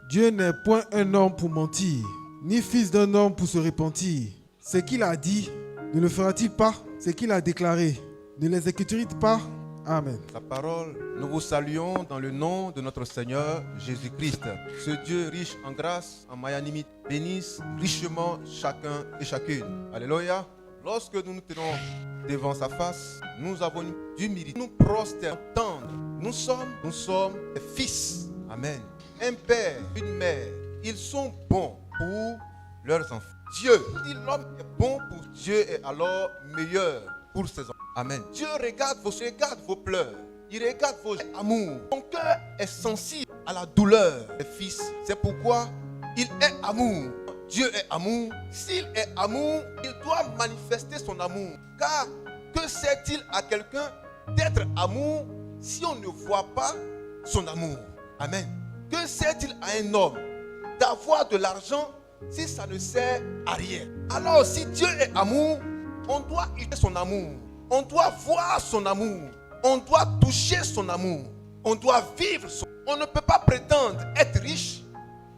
Dieu n'est point un homme pour mentir, ni fils d'un homme pour se repentir. Ce qu'il a dit, ne le fera-t-il pas? Ce qu'il a déclaré, ne l'exécutera-t-il pas? Amen. Sa parole, nous vous saluons dans le nom de notre Seigneur Jésus-Christ. Ce Dieu riche en grâce, en magnanimité, bénisse richement chacun et chacune. Alléluia. Lorsque nous nous tenons devant sa face, nous avons une humilité. Nous prosternons, tendre. Nous sommes des fils. Amen. Un père, une mère, ils sont bons pour leurs enfants. Dieu, si l'homme est bon pour Dieu, est alors meilleur pour ses enfants. Amen. Dieu regarde vos pleurs. Il regarde vos amours. Son cœur est sensible à la douleur des fils. C'est pourquoi il est amour. Dieu est amour. S'il est amour, il doit manifester son amour. Car que sert-il à quelqu'un d'être amour si on ne voit pas son amour? Amen. Que sert-il à un homme d'avoir de l'argent si ça ne sert à rien? Alors si Dieu est amour, on doit utiliser son amour. On doit voir son amour. On doit toucher son amour. On doit vivre son amour. On ne peut pas prétendre être riche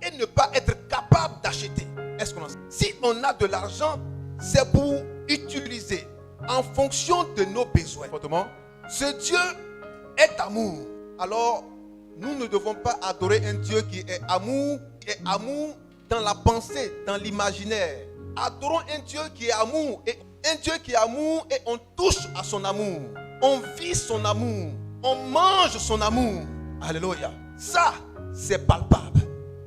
et ne pas être capable d'acheter. Est-ce qu'on en sait? Si on a de l'argent, c'est pour utiliser en fonction de nos besoins. Ce Dieu est amour. Alors, nous ne devons pas adorer un Dieu qui est amour dans la pensée, dans l'imaginaire. Adorons un Dieu qui est amour et on touche à son amour. On vit son amour. On mange son amour. Alléluia. Ça, c'est palpable.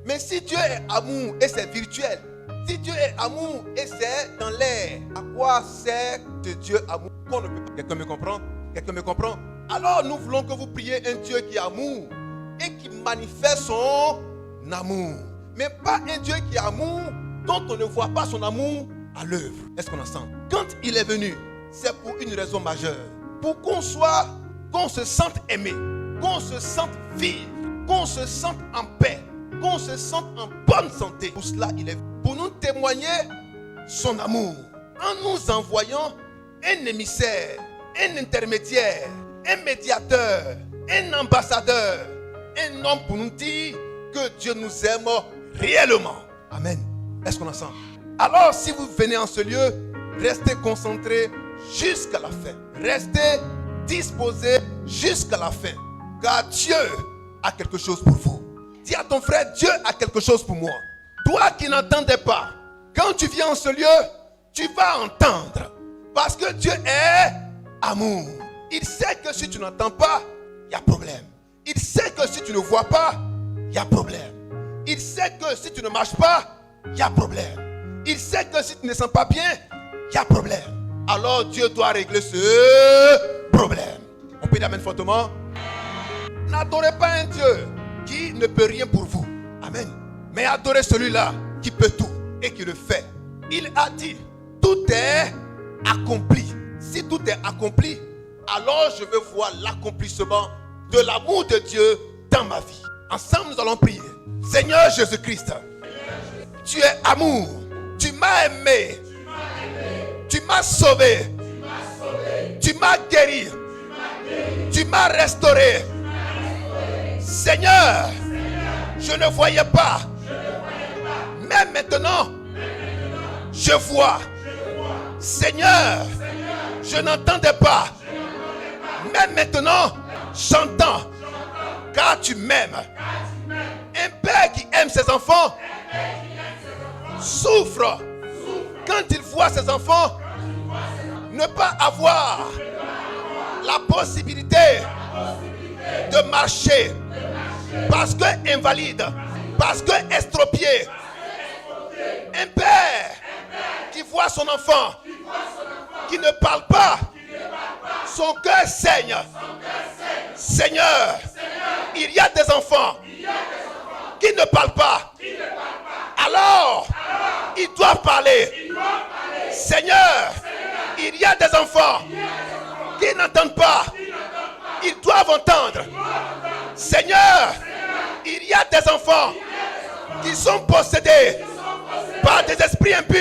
Mais si Dieu est amour et c'est virtuel, si Dieu est amour et c'est dans l'air, à quoi sert ce Dieu amour qu'on ne peut pas? Quelqu'un me comprend? Quelqu'un me comprend? Alors nous voulons que vous priez un Dieu qui est amour et qui manifeste son amour. Mais pas un Dieu qui est amour dont on ne voit pas son amour à l'œuvre. Est-ce qu'on entend? Quand il est venu, c'est pour une raison majeure. Pour qu'on se sente aimé, qu'on se sente vivre, qu'on se sente en paix, qu'on se sente en bonne santé. Pour cela, il est venu. Pour nous témoigner son amour. En nous envoyant un émissaire, un intermédiaire, un médiateur, un ambassadeur, un homme pour nous dire que Dieu nous aime réellement. Amen. Est-ce qu'on entend? Alors si vous venez en ce lieu, restez concentrés jusqu'à la fin. Restez disposés jusqu'à la fin. Car Dieu a quelque chose pour vous. Dis à ton frère, Dieu a quelque chose pour moi. Toi qui n'entendais pas, quand tu viens en ce lieu, tu vas entendre. Parce que Dieu est amour. Il sait que si tu n'entends pas, il y a problème. Il sait que si tu ne vois pas, il y a problème. Il sait que si tu ne marches pas, il y a problème. Il sait que si tu ne sens pas bien, il y a problème. Alors Dieu doit régler ce problème. On peut dire amen fortement. N'adorez pas un Dieu qui ne peut rien pour vous. Amen. Mais adorez celui-là qui peut tout et qui le fait. Il a dit, tout est accompli. Si tout est accompli, alors je veux voir l'accomplissement de l'amour de Dieu dans ma vie. Ensemble, nous allons prier. Seigneur Jésus-Christ, tu es amour. Tu m'as aimé. Tu m'as sauvé. Tu m'as guéri. Tu m'as restauré. Seigneur, je ne voyais pas. Mais maintenant, je vois. Seigneur, je n'entendais pas. Mais maintenant, j'entends. Car tu m'aimes. Un père qui aime ses enfants souffre quand il voit ses enfants ne pas avoir la possibilité de marcher parce que invalide, parce que estropié. Un père qui voit son enfant qui ne parle pas, son cœur saigne. Seigneur, il y a des enfants qui ne parlent pas. Alors, ils doivent parler. Seigneur, il y a des enfants qui n'entendent pas. Ils doivent entendre. Seigneur, il y a des enfants qui sont possédés par des esprits impurs.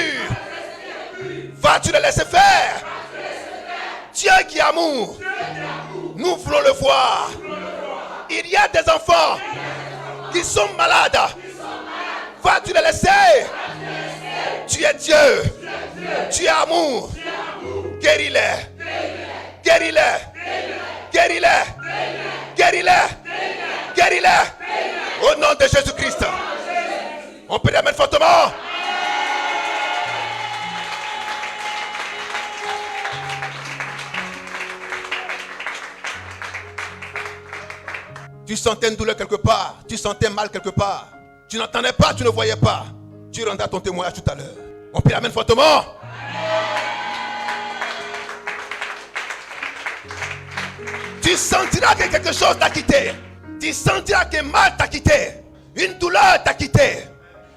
Vas-tu les laisser faire? Dieu qui est amour, nous voulons le voir. Il y a des enfants qui sont malades Vas-tu les laisser? Tu es Dieu. Tu es amour. Guéris-les. Guéris-les. Guéris-les. Guéris-les. Guéris-les. Au nom de Jésus-Christ. On peut les mettre fortement. Tu sentais une douleur quelque part. Tu sentais mal quelque part. Tu n'entendais pas, tu ne voyais pas. Tu rendras ton témoignage tout à l'heure. On peut la mettre fortement. Tu sentiras que quelque chose t'a quitté. Tu sentiras que mal t'a quitté. Une douleur t'a quitté.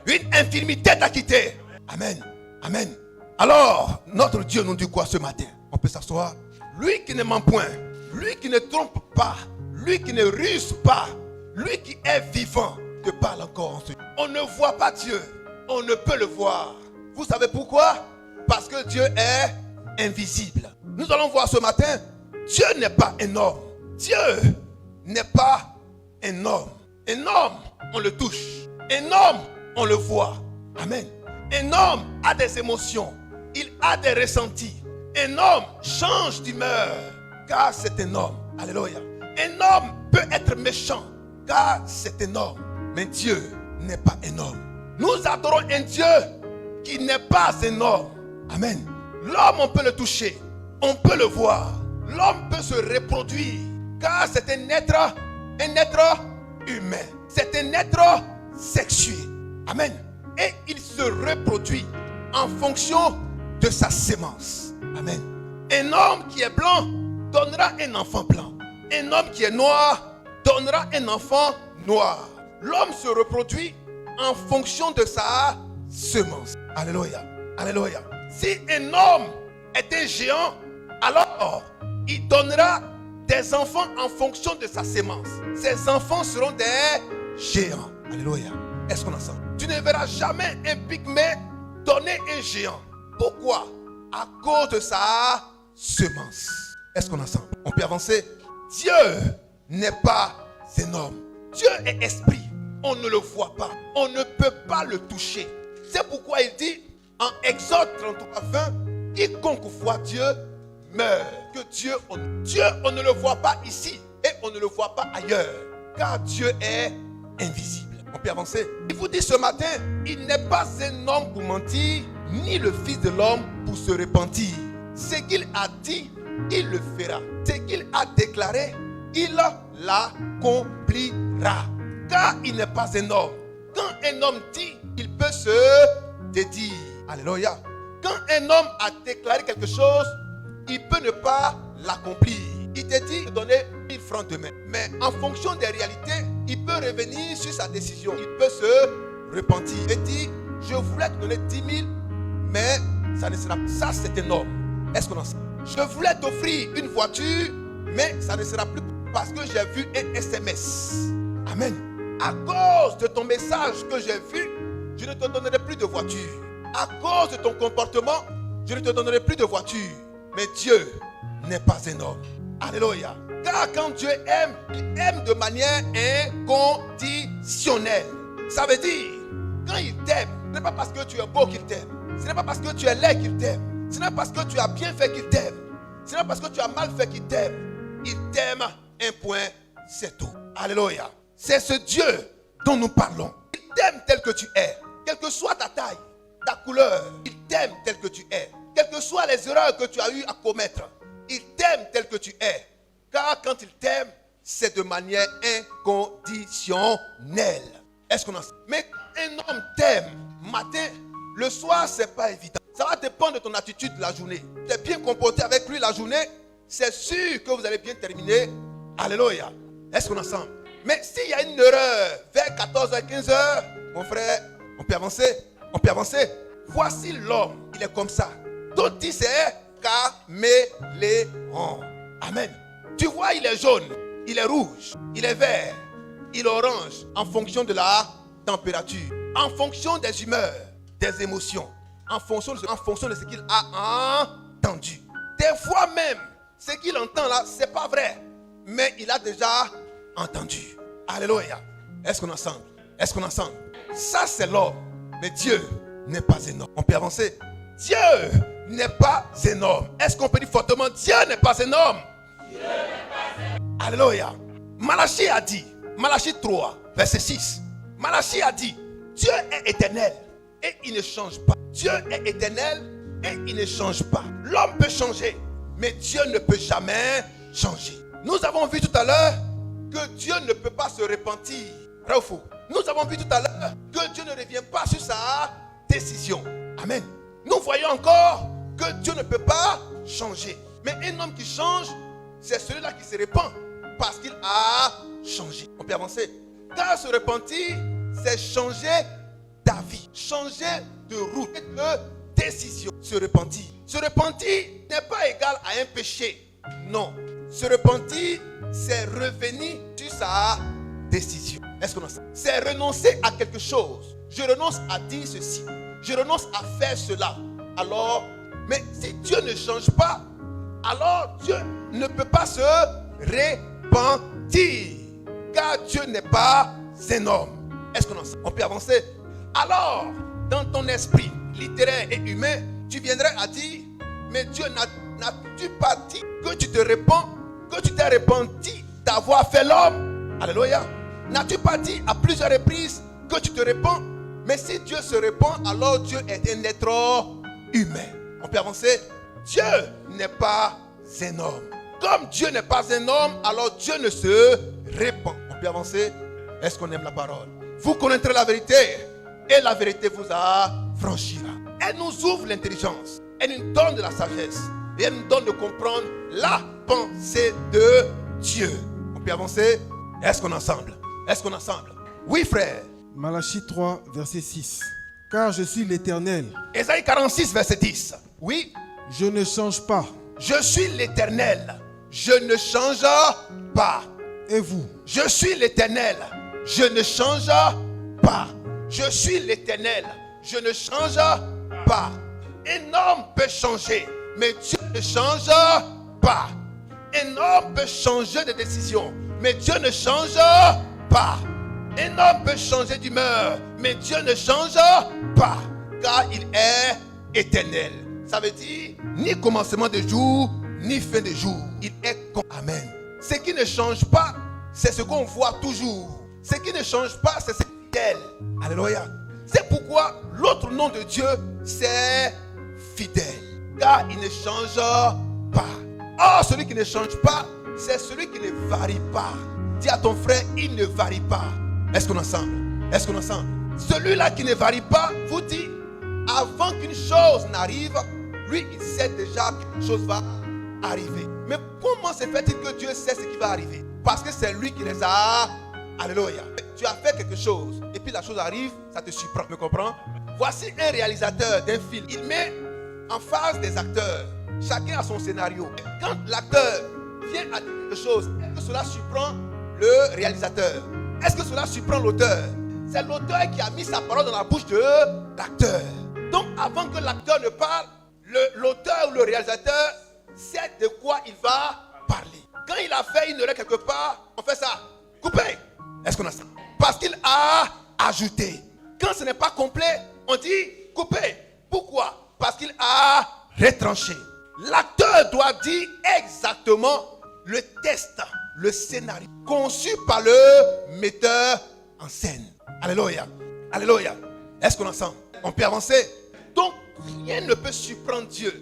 Une infirmité t'a quitté. Amen. Amen. Alors, notre Dieu nous dit quoi ce matin? On peut s'asseoir. Lui qui ne ment point. Lui qui ne trompe pas. Lui qui ne ruse pas. Lui qui est vivant. Te parle encore. On ne voit pas Dieu. On ne peut le voir. Vous savez pourquoi? Parce que Dieu est invisible. Nous allons voir ce matin. Dieu n'est pas un homme. Dieu n'est pas un homme. Un homme, on le touche. Un homme, on le voit. Amen. Un homme a des émotions. Il a des ressentis. Un homme change d'humeur car c'est un homme. Alléluia. Un homme peut être méchant car c'est un homme. Mais Dieu n'est pas un homme. Nous adorons un Dieu qui n'est pas un homme. Amen. L'homme, on peut le toucher. On peut le voir. L'homme peut se reproduire car c'est un être humain. C'est un être sexué. Amen. Et il se reproduit en fonction de sa sémence. Amen. Un homme qui est blanc donnera un enfant blanc. Un homme qui est noir donnera un enfant noir. L'homme se reproduit en fonction de sa semence. Alléluia. Alléluia. Si un homme est un géant, alors il donnera des enfants en fonction de sa sémence. Ces enfants seront des géants. Alléluia. Est-ce qu'on entend? Tu ne verras jamais un pygmée donner un géant. Pourquoi? À cause de sa semence. Est-ce qu'on entend? On peut avancer. Dieu n'est pas un homme. Dieu est esprit. On ne le voit pas. On ne peut pas le toucher. C'est pourquoi il dit en Exode 33, 20, quiconque voit Dieu meurt. Que Dieu, on ne le voit pas ici et on ne le voit pas ailleurs. Car Dieu est invisible. On peut avancer. Il vous dit ce matin, il n'est pas un homme pour mentir, ni le fils de l'homme pour se repentir. Ce qu'il a dit, il le fera. Ce qu'il a déclaré, il l'accomplira. Car il n'est pas un homme. Quand un homme dit, il peut se dédire. Alléluia. Quand un homme a déclaré quelque chose, il peut ne pas l'accomplir. Il te dit de donner 1000 francs demain. Mais en fonction des réalités, il peut revenir sur sa décision. Il peut se repentir et dire, je voulais te donner 10 000, mais ça ne sera pas. Ça, c'est un homme. Est-ce qu'on en sait? Je voulais t'offrir une voiture, mais ça ne sera plus parce que j'ai vu un SMS. Amen. À cause de ton message que j'ai vu, je ne te donnerai plus de voiture. À cause de ton comportement, je ne te donnerai plus de voiture. Mais Dieu n'est pas un homme. Alléluia. Car quand Dieu aime, il aime de manière inconditionnelle. Ça veut dire, quand il t'aime, ce n'est pas parce que tu es beau qu'il t'aime. Ce n'est pas parce que tu es laid qu'il t'aime. Ce n'est pas parce que tu as bien fait qu'il t'aime. Ce n'est pas parce que tu as mal fait qu'il t'aime. Il t'aime, un point, c'est tout. Alléluia. C'est ce Dieu dont nous parlons. Il t'aime tel que tu es. Quelle que soit ta taille, ta couleur, il t'aime tel que tu es. Quelles que soient les erreurs que tu as eu à commettre, il t'aime tel que tu es. Car quand il t'aime, c'est de manière inconditionnelle. Est-ce qu'on en sait? Mais un homme t'aime matin, le soir, c'est pas évident. Ça va dépendre de ton attitude la journée. Tu es bien comporté avec lui la journée, c'est sûr que vous allez bien terminer. Alléluia. Est-ce qu'on ensemble? Mais s'il y a une erreur vers 14h, 15h, mon frère, on peut avancer. On peut avancer. Voici l'homme, il est comme ça. Donc il c'est caméléon. Amen. Tu vois, il est jaune, il est rouge, il est vert, il est orange, en fonction de la température, en fonction des humeurs, des émotions, en fonction de ce qu'il a entendu. Des fois même, ce qu'il entend là, c'est pas vrai, mais il a déjà entendu. Alléluia. Est-ce qu'on est ensemble? Est-ce qu'on est ensemble? Ça, c'est l'homme. Mais Dieu n'est pas un homme. On peut avancer. Dieu n'est pas un homme. Est-ce qu'on peut dire fortement, Dieu n'est pas un homme? Dieu n'est pas un homme. Alléluia. Malachie a dit, Malachie 3, verset 6. Malachie a dit, Dieu est éternel et il ne change pas. Dieu est éternel et il ne change pas. L'homme peut changer, mais Dieu ne peut jamais changer. Nous avons vu tout à l'heure que Dieu ne peut pas se repentir. Vrai ou faux? Nous avons vu tout à l'heure que Dieu ne revient pas sur sa décision. Amen. Nous voyons encore que Dieu ne peut pas changer. Mais un homme qui change, c'est celui-là qui se repent parce qu'il a changé. On peut avancer. Car se repentir, c'est changer d'avis, changer de route, de décision. Se repentir. Se repentir n'est pas égal à un péché. Non. Se repentir, c'est revenir sur sa décision. Est-ce qu'on a ça? C'est renoncer à quelque chose. Je renonce à dire ceci. Je renonce à faire cela. Alors, mais si Dieu ne change pas, alors Dieu ne peut pas se repentir. Car Dieu n'est pas un homme. Est-ce qu'on a ça? On peut avancer. Alors, dans ton esprit littéraire et humain, tu viendrais à dire, mais Dieu n'as-tu pas dit que tu te répands, que tu t'es repenti d'avoir fait l'homme? Alléluia. N'as-tu pas dit à plusieurs reprises que tu te répands? Mais si Dieu se répand, alors Dieu est un être humain. On peut avancer. Dieu n'est pas un homme. Comme Dieu n'est pas un homme, alors Dieu ne se répand. On peut avancer. Est-ce qu'on aime la parole? Vous connaîtrez la vérité et la vérité vous affranchira. Elle nous ouvre l'intelligence. Elle nous donne de la sagesse. Et elle nous donne de comprendre la pensée de Dieu. On peut avancer. Est-ce qu'on est ensemble? Est-ce qu'on est ensemble? Oui, frère. Malachie 3, verset 6. Car je suis l'Éternel. Ésaïe 46, verset 10. Oui. Je ne change pas. Je suis l'Éternel. Je ne change pas. Et vous? Je suis l'Éternel. Je ne change pas. Je suis l'Éternel. Je ne change pas. Un homme peut changer, mais Dieu ne change pas. Un homme peut changer de décision, mais Dieu ne change pas. Un homme peut changer d'humeur, mais Dieu ne change pas, car il est éternel. Ça veut dire ni commencement de jour, ni fin de jour. Il est comme Amen. Ce qui ne change pas, c'est ce qu'on voit toujours. Ce qui ne change pas, c'est ce qui est. Alléluia. C'est pourquoi l'autre nom de Dieu, c'est fidèle, car il ne change pas. Or, celui qui ne change pas, c'est celui qui ne varie pas. Dis à ton frère, il ne varie pas. Est-ce qu'on est ensemble? Est-ce qu'on est ensemble? Celui-là qui ne varie pas vous dit, avant qu'une chose n'arrive, lui, il sait déjà qu'une chose va arriver. Mais comment se fait-il que Dieu sait ce qui va arriver? Parce que c'est lui qui les a. Alléluia. Tu as fait quelque chose et puis la chose arrive, ça te surprend. Tu me comprends? Voici un réalisateur d'un film. Il met en face des acteurs. Chacun a son scénario. Quand l'acteur vient à dire quelque chose, est-ce que cela surprend le réalisateur? Est-ce que cela surprend l'auteur? C'est l'auteur qui a mis sa parole dans la bouche de l'acteur. Donc avant que l'acteur ne parle, l'auteur ou le réalisateur sait de quoi il va parler. Quand il a fait une erreur quelque part, on fait ça. Coupé. Est-ce qu'on a ça? Parce qu'il a ajouté. Quand ce n'est pas complet, on dit coupé. Pourquoi? Parce qu'il a retranché. L'acteur doit dire exactement le texte, le scénario conçu par le metteur en scène. Alléluia. Alléluia. Est-ce qu'on est ensemble? On peut avancer. Donc, rien ne peut surprendre Dieu.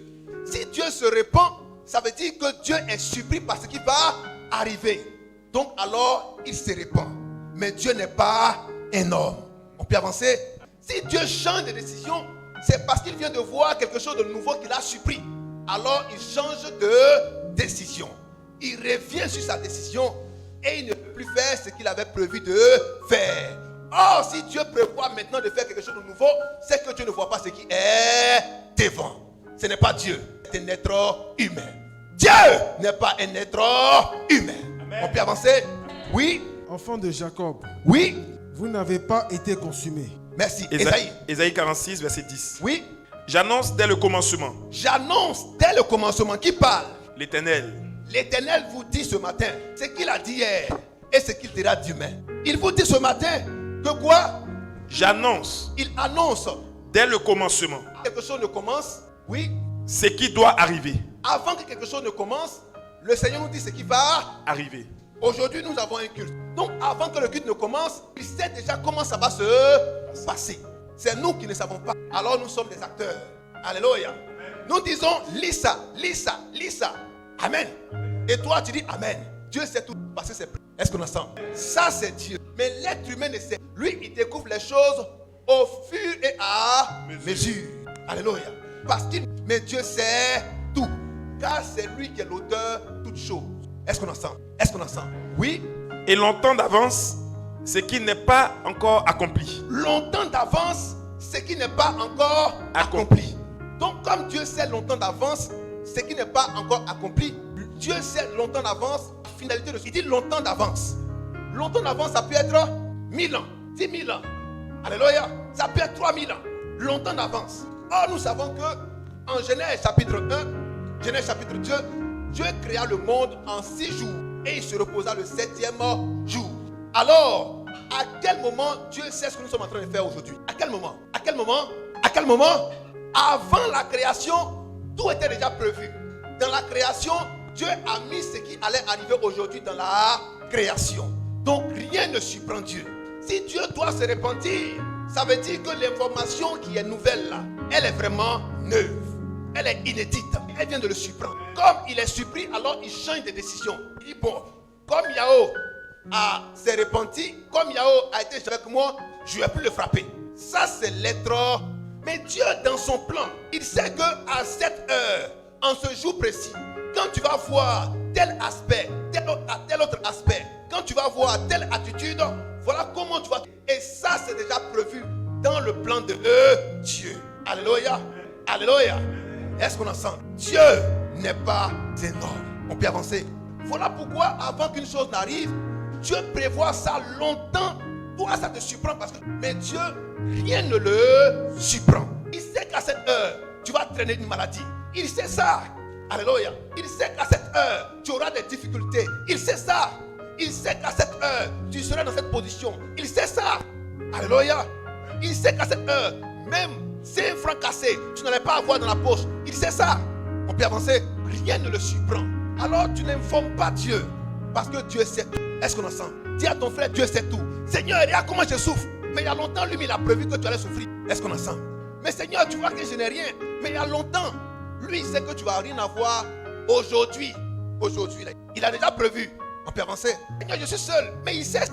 Si Dieu se répand, ça veut dire que Dieu est surpris par ce qui va arriver. Donc, alors, il se répand. Mais Dieu n'est pas un homme. On peut avancer. Si Dieu change de décision, c'est parce qu'il vient de voir quelque chose de nouveau qu'il a surpris. Alors, il change de décision. Il revient sur sa décision et il ne peut plus faire ce qu'il avait prévu de faire. Or, si Dieu prévoit maintenant de faire quelque chose de nouveau, c'est que Dieu ne voit pas ce qui est devant. Ce n'est pas Dieu, c'est un être humain. Dieu n'est pas un être humain. Amen. On peut avancer? Oui. Enfants de Jacob. Oui. Vous n'avez pas été consumés. Merci. Ésaïe. Ésaïe 46, verset 10. Oui. J'annonce dès le commencement. J'annonce dès le commencement. Qui parle? L'Éternel. L'Éternel vous dit ce matin ce qu'il a dit hier et ce qu'il dira demain. Il vous dit ce matin Que quoi? J'annonce Il annonce. dès le commencement Quelque chose ne commence. Oui. ce qui doit arriver. Avant que quelque chose ne commence, le Seigneur nous dit ce qui va Arriver. Aujourd'hui, nous avons un culte. Donc, avant que le culte ne commence, il sait déjà comment ça va se passer. C'est nous qui ne savons pas. Alors, nous sommes des acteurs. Alléluia. Nous disons, lis ça, lis ça, lis ça. Amen. Et toi, tu dis Amen. Dieu sait tout parce que c'est plus. Est-ce qu'on entend? Ça, c'est Dieu. Mais l'être humain ne sait. Lui, il découvre les choses au fur et à mesure. Alléluia. Parce qu'il. Mais Dieu sait tout. Car c'est lui qui est l'auteur de toutes choses. Est-ce qu'on entend? Est-ce qu'on entend? Oui. Et longtemps d'avance ce qui n'est pas encore accompli. Longtemps d'avance ce qui n'est pas encore accompli. Donc, comme Dieu sait longtemps d'avance ce qui n'est pas encore accompli, Dieu sait longtemps d'avance la finalité de ce. Il dit longtemps d'avance. Longtemps d'avance, ça peut être 1000 ans, 10 000 ans. Alléluia. Ça peut être 3000 ans. Longtemps d'avance. Or, nous savons que en Genèse chapitre 1, Genèse chapitre 2, Dieu créa le monde en 6 jours et il se reposa le 7e jour. Alors, à quel moment Dieu sait ce que nous sommes en train de faire aujourd'hui? À quel moment? À quel moment? À quel moment? Avant la création, tout était déjà prévu. Dans la création, Dieu a mis ce qui allait arriver aujourd'hui dans la création. Donc, rien ne surprend Dieu. Si Dieu doit se repentir, ça veut dire que l'information qui est nouvelle là, elle est vraiment neuve. Elle est inédite. Elle vient de le surprendre. Comme il est surpris, alors il change de décision. Il dit bon, comme Yahweh s'est repenti, comme Yahweh a été avec moi, je ne vais plus le frapper. Ça c'est l'être. Mais Dieu dans son plan, il sait que à cette heure, en ce jour précis, quand tu vas voir tel aspect, tel autre aspect, quand tu vas voir telle attitude, voilà comment tu vas. Et ça c'est déjà prévu dans le plan de Dieu. Alléluia. Alléluia. Est-ce qu'on entend? Dieu n'est pas énorme. On peut avancer. Voilà pourquoi avant qu'une chose n'arrive, Dieu prévoit ça longtemps. Toi ça te surprend parce que mais Dieu, rien ne le surprend. Il sait qu'à cette heure tu vas traîner une maladie. Il sait ça. Alléluia. Il sait qu'à cette heure tu auras des difficultés. Il sait ça. Il sait qu'à cette heure tu seras dans cette position. Il sait ça. Alléluia. Il sait qu'à cette heure même 5 francs cassés, tu n'allais pas avoir dans la poche. Il sait ça. On peut avancer. Rien ne le surprend. Alors tu n'informes pas Dieu. Parce que Dieu sait tout. Est-ce qu'on entend? Dis à ton frère, Dieu sait tout. Seigneur, regarde comment je souffre. Mais il y a longtemps, lui, il a prévu que tu allais souffrir. Est-ce qu'on entend? Mais Seigneur, tu vois que je n'ai rien. Mais il y a longtemps, lui, il sait que tu vas rien avoir aujourd'hui. Aujourd'hui, il a déjà prévu. On peut avancer. Seigneur, je suis seul. Mais il sait.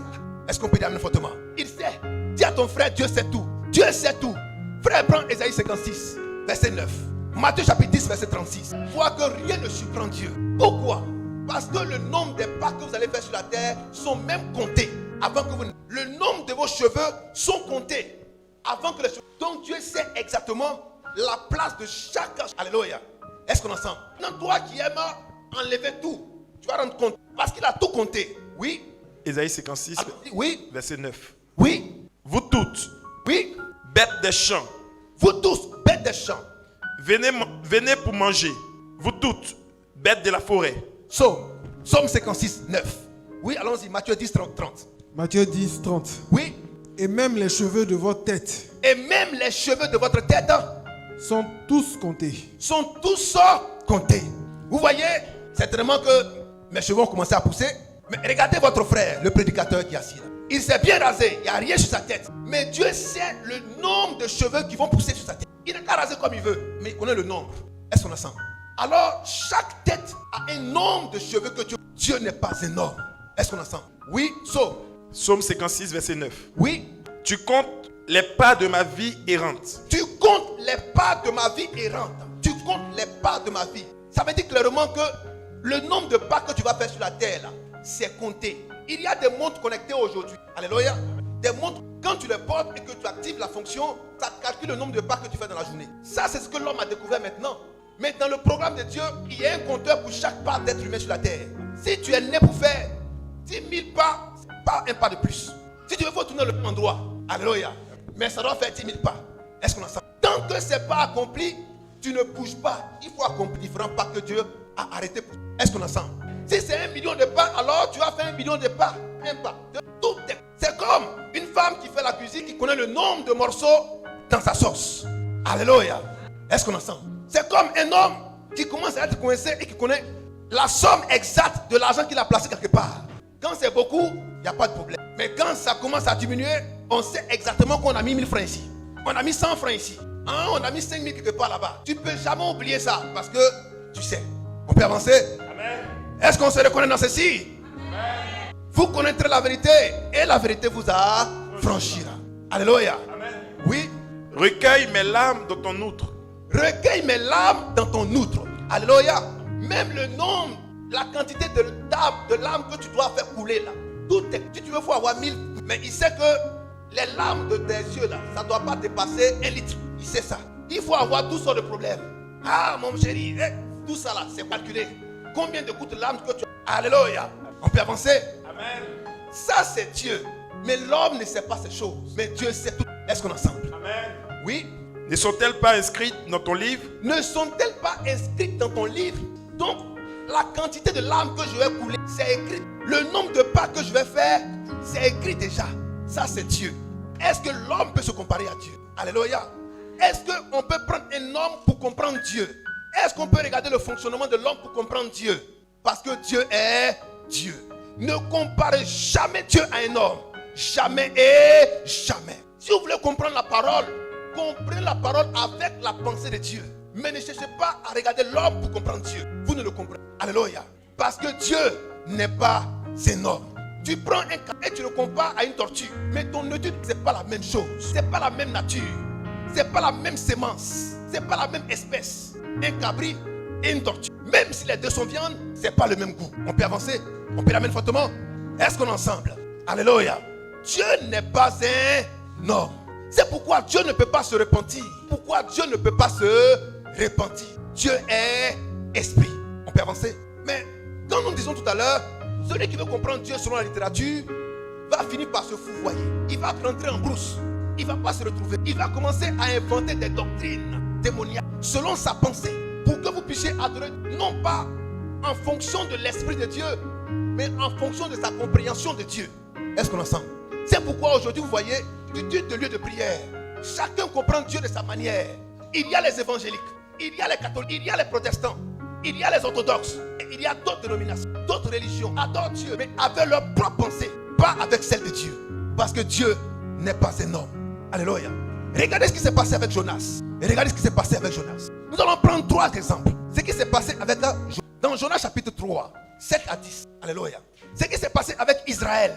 Est-ce qu'on peut dire fortement? Il sait. Dis à ton frère, Dieu sait tout. Dieu sait tout. Frère, prends Ésaïe 56, verset 9. Matthieu chapitre 10, verset 36. Vois que rien ne surprend Dieu. Pourquoi? Parce que le nombre des pas que vous allez faire sur la terre sont même comptés. Avant que vous... Le nombre de vos cheveux sont comptés. Avant que les cheveux... Donc Dieu sait exactement la place de chaque... Alléluia. Est-ce qu'on entend? Non, toi qui aimes enlever tout, tu vas rendre compte. Parce qu'il a tout compté. Oui. Ésaïe 56, oui. verset 9. Oui. Vous toutes, oui. Bêtes des champs, vous tous, bêtes des champs, venez pour manger. Vous toutes, bêtes de la forêt. Somme 56, 9. Oui, allons-y, Matthieu 10, 30. Matthieu 10, 30. Oui. Et même les cheveux de votre tête. Et même les cheveux de votre tête sont tous comptés. Sont tous comptés. Vous voyez, certainement que mes cheveux ont commencé à pousser. Mais regardez votre frère, le prédicateur qui est assis là. Il s'est bien rasé, il n'y a rien sur sa tête. Mais Dieu sait le nombre de cheveux qui vont pousser sur sa tête. Il n'a qu'à raser comme il veut, mais il connaît le nombre. Est-ce qu'on a ça? Alors, chaque tête a un nombre de cheveux que Dieu n'est pas énorme. Est-ce qu'on a ça? Oui, Psaume 56, verset 9. Oui. Tu comptes les pas de ma vie errante. Tu comptes les pas de ma vie errante. Tu comptes les pas de ma vie. Ça veut dire clairement que le nombre de pas que tu vas faire sur la terre, là, c'est compté. Il y a des montres connectées aujourd'hui. Alléluia. Des montres, quand tu les portes et que tu actives la fonction, ça calcule le nombre de pas que tu fais dans la journée. Ça, c'est ce que l'homme a découvert maintenant. Mais dans le programme de Dieu, il y a un compteur pour chaque pas d'être humain sur la terre. Si tu es né pour faire 10 000 pas, pas un pas de plus. Si tu veux, il faut tourner le même endroit. Alléluia. Mais ça doit faire 10 000 pas. Est-ce qu'on a ça? Tant que ce n'est pas accompli, tu ne bouges pas. Il faut accomplir différents pas que Dieu a arrêté. Est-ce qu'on a ça? Si c'est 1 million de pas, alors tu vas faire 1 million de pas. Un pas. C'est C'est comme une femme qui fait la cuisine, qui connaît le nombre de morceaux dans sa sauce. Alléluia. Est-ce qu'on entend? C'est comme un homme qui commence à être coincé et qui connaît la somme exacte de l'argent qu'il a placé quelque part. Quand c'est beaucoup, il n'y a pas de problème. Mais quand ça commence à diminuer, on sait exactement qu'on a mis 1000 francs ici. On a mis 100 francs ici. Hein, on a mis 5000 quelque part là-bas. Tu ne peux jamais oublier ça parce que tu sais. On peut avancer? Amen. Est-ce qu'on se reconnaît dans ceci? Amen. Vous connaîtrez la vérité et la vérité vous affranchira. Alléluia. Amen. Oui. Recueille mes larmes dans ton outre. Recueille mes larmes dans ton outre. Alléluia. Même le nombre, la quantité de larmes que tu dois faire couler là. Tout est, si tu veux, il faut avoir 1000. Mais il sait que les larmes de tes yeux là, ça ne doit pas dépasser 1 litre. Il sait ça. Il faut avoir tout sortes de problèmes. Ah mon chéri, tout ça là, c'est calculé. Combien de gouttes de larmes que tu as? Alléluia. On peut avancer? Amen. Ça c'est Dieu. Mais l'homme ne sait pas ces choses. Mais Dieu sait tout. Est-ce qu'on est ensemble? Amen. Oui. Ne sont-elles pas inscrites dans ton livre? Ne sont-elles pas inscrites dans ton livre? Donc, la quantité de larmes que je vais couler, c'est écrit. Le nombre de pas que je vais faire, c'est écrit déjà. Ça, c'est Dieu. Est-ce que l'homme peut se comparer à Dieu? Alléluia. Est-ce qu'on peut prendre un homme pour comprendre Dieu? Est-ce qu'on peut regarder le fonctionnement de l'homme pour comprendre Dieu? Parce que Dieu est Dieu. Ne comparez jamais Dieu à un homme. Jamais et jamais. Si vous voulez comprendre la parole, comprenez la parole avec la pensée de Dieu. Mais ne cherchez pas à regarder l'homme pour comprendre Dieu. Vous ne le comprenez. Alléluia. Parce que Dieu n'est pas un homme. Tu prends un cas et tu le compares à une tortue. Mais ton étude, ce n'est pas la même chose. Ce n'est pas la même nature. Ce n'est pas la même sémence. Ce n'est pas la même espèce. Un cabri et une tortue. Même si les deux sont viande, ce n'est pas le même goût. On peut avancer. On peut l'amener fortement. Est-ce qu'on est ensemble? Alléluia. Dieu n'est pas un homme. C'est pourquoi Dieu ne peut pas se repentir. Pourquoi Dieu ne peut pas se repentir? Dieu est esprit. On peut avancer. Mais quand nous disons tout à l'heure, celui qui veut comprendre Dieu selon la littérature va finir par se fouvoyer. Il va rentrer en brousse. Il ne va pas se retrouver. Il va commencer à inventer des doctrines démoniaques selon sa pensée pour que vous puissiez adorer non pas en fonction de l'esprit de Dieu, mais en fonction de sa compréhension de Dieu. Est-ce qu'on entend? C'est pourquoi aujourd'hui vous voyez de lieux de prière. Chacun comprend Dieu de sa manière. Il y a les évangéliques, il y a les catholiques, il y a les protestants, il y a les orthodoxes, et il y a d'autres dénominations, d'autres religions adorent Dieu, mais avec leur propre pensée, pas avec celle de Dieu. Parce que Dieu n'est pas un homme. Alléluia. Regardez ce qui s'est passé avec Jonas. Et regardez ce qui s'est passé avec Jonas. Nous allons prendre 3 exemples. Ce qui s'est passé avec dans Jonas chapitre 3, 7 à 10. Alléluia. Ce qui s'est passé avec Israël.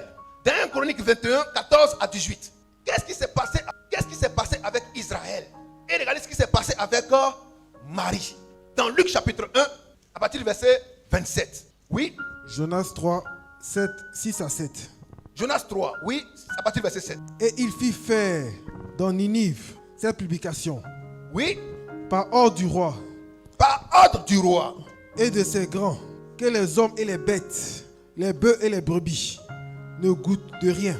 Dans 1 Chronique 21, 14 à 18. Qu'est-ce qui s'est passé avec Israël? Et regardez ce qui s'est passé avec Marie. Dans Luc chapitre 1, à partir du verset 27. Oui. Jonas 3, 7, 6 à 7. Jonas 3, oui, à partir du verset 7. Et il fit faire dans Ninive cette publication. Oui. Par ordre du roi. Par ordre du roi. Et de ses grands, que les hommes et les bêtes, les bœufs et les brebis, ne goûtent de rien.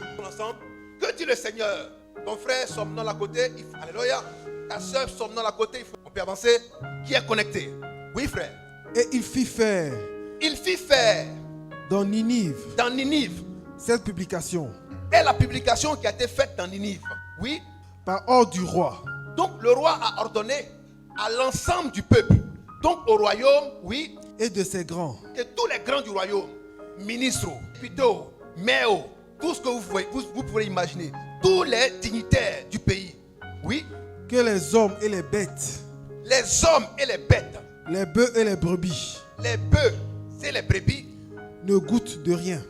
Que dit le Seigneur? Ton frère somnole à côté, il faut... Alléluia. Ta soeur somnole à côté, il faut... On peut avancer. Qui est connecté? Oui, frère. Et il fit faire. Il fit faire. Dans Ninive. Dans Ninive. Cette publication. Et la publication qui a été faite dans Ninive. Oui. Par ordre du roi. Donc le roi a ordonné à l'ensemble du peuple. Donc au royaume, oui. Et de ses grands. Et tous les grands du royaume. Ministres, députés, maires, tout ce que vous pouvez imaginer. Tous les dignitaires du pays. Oui. Que les hommes et les bêtes. Les hommes et les bêtes. Les bœufs et les brebis. Les bœufs, c'est les brebis. Ne goûtent de rien.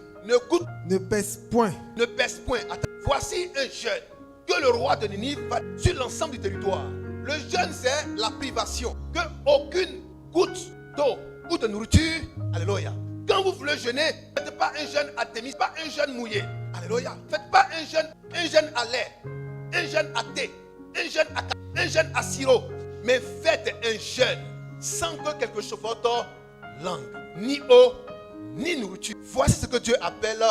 Ne pèsent point. Ne pèsent point. Attends. Voici un jeûne que le roi de Ninive va sur l'ensemble du territoire. Le jeûne, c'est la privation. Que aucune goutte d'eau ou de nourriture. Alléluia. Quand vous voulez jeûner, ne faites pas un jeûne à Thémis, pas un jeûne mouillé. Alléluia. Faites pas un jeûne à lait, un jeûne à thé, un jeûne à sirop. Mais faites un jeûne sans que quelque chose votre langue, ni eau, ni nourriture. Voici ce que Dieu appelle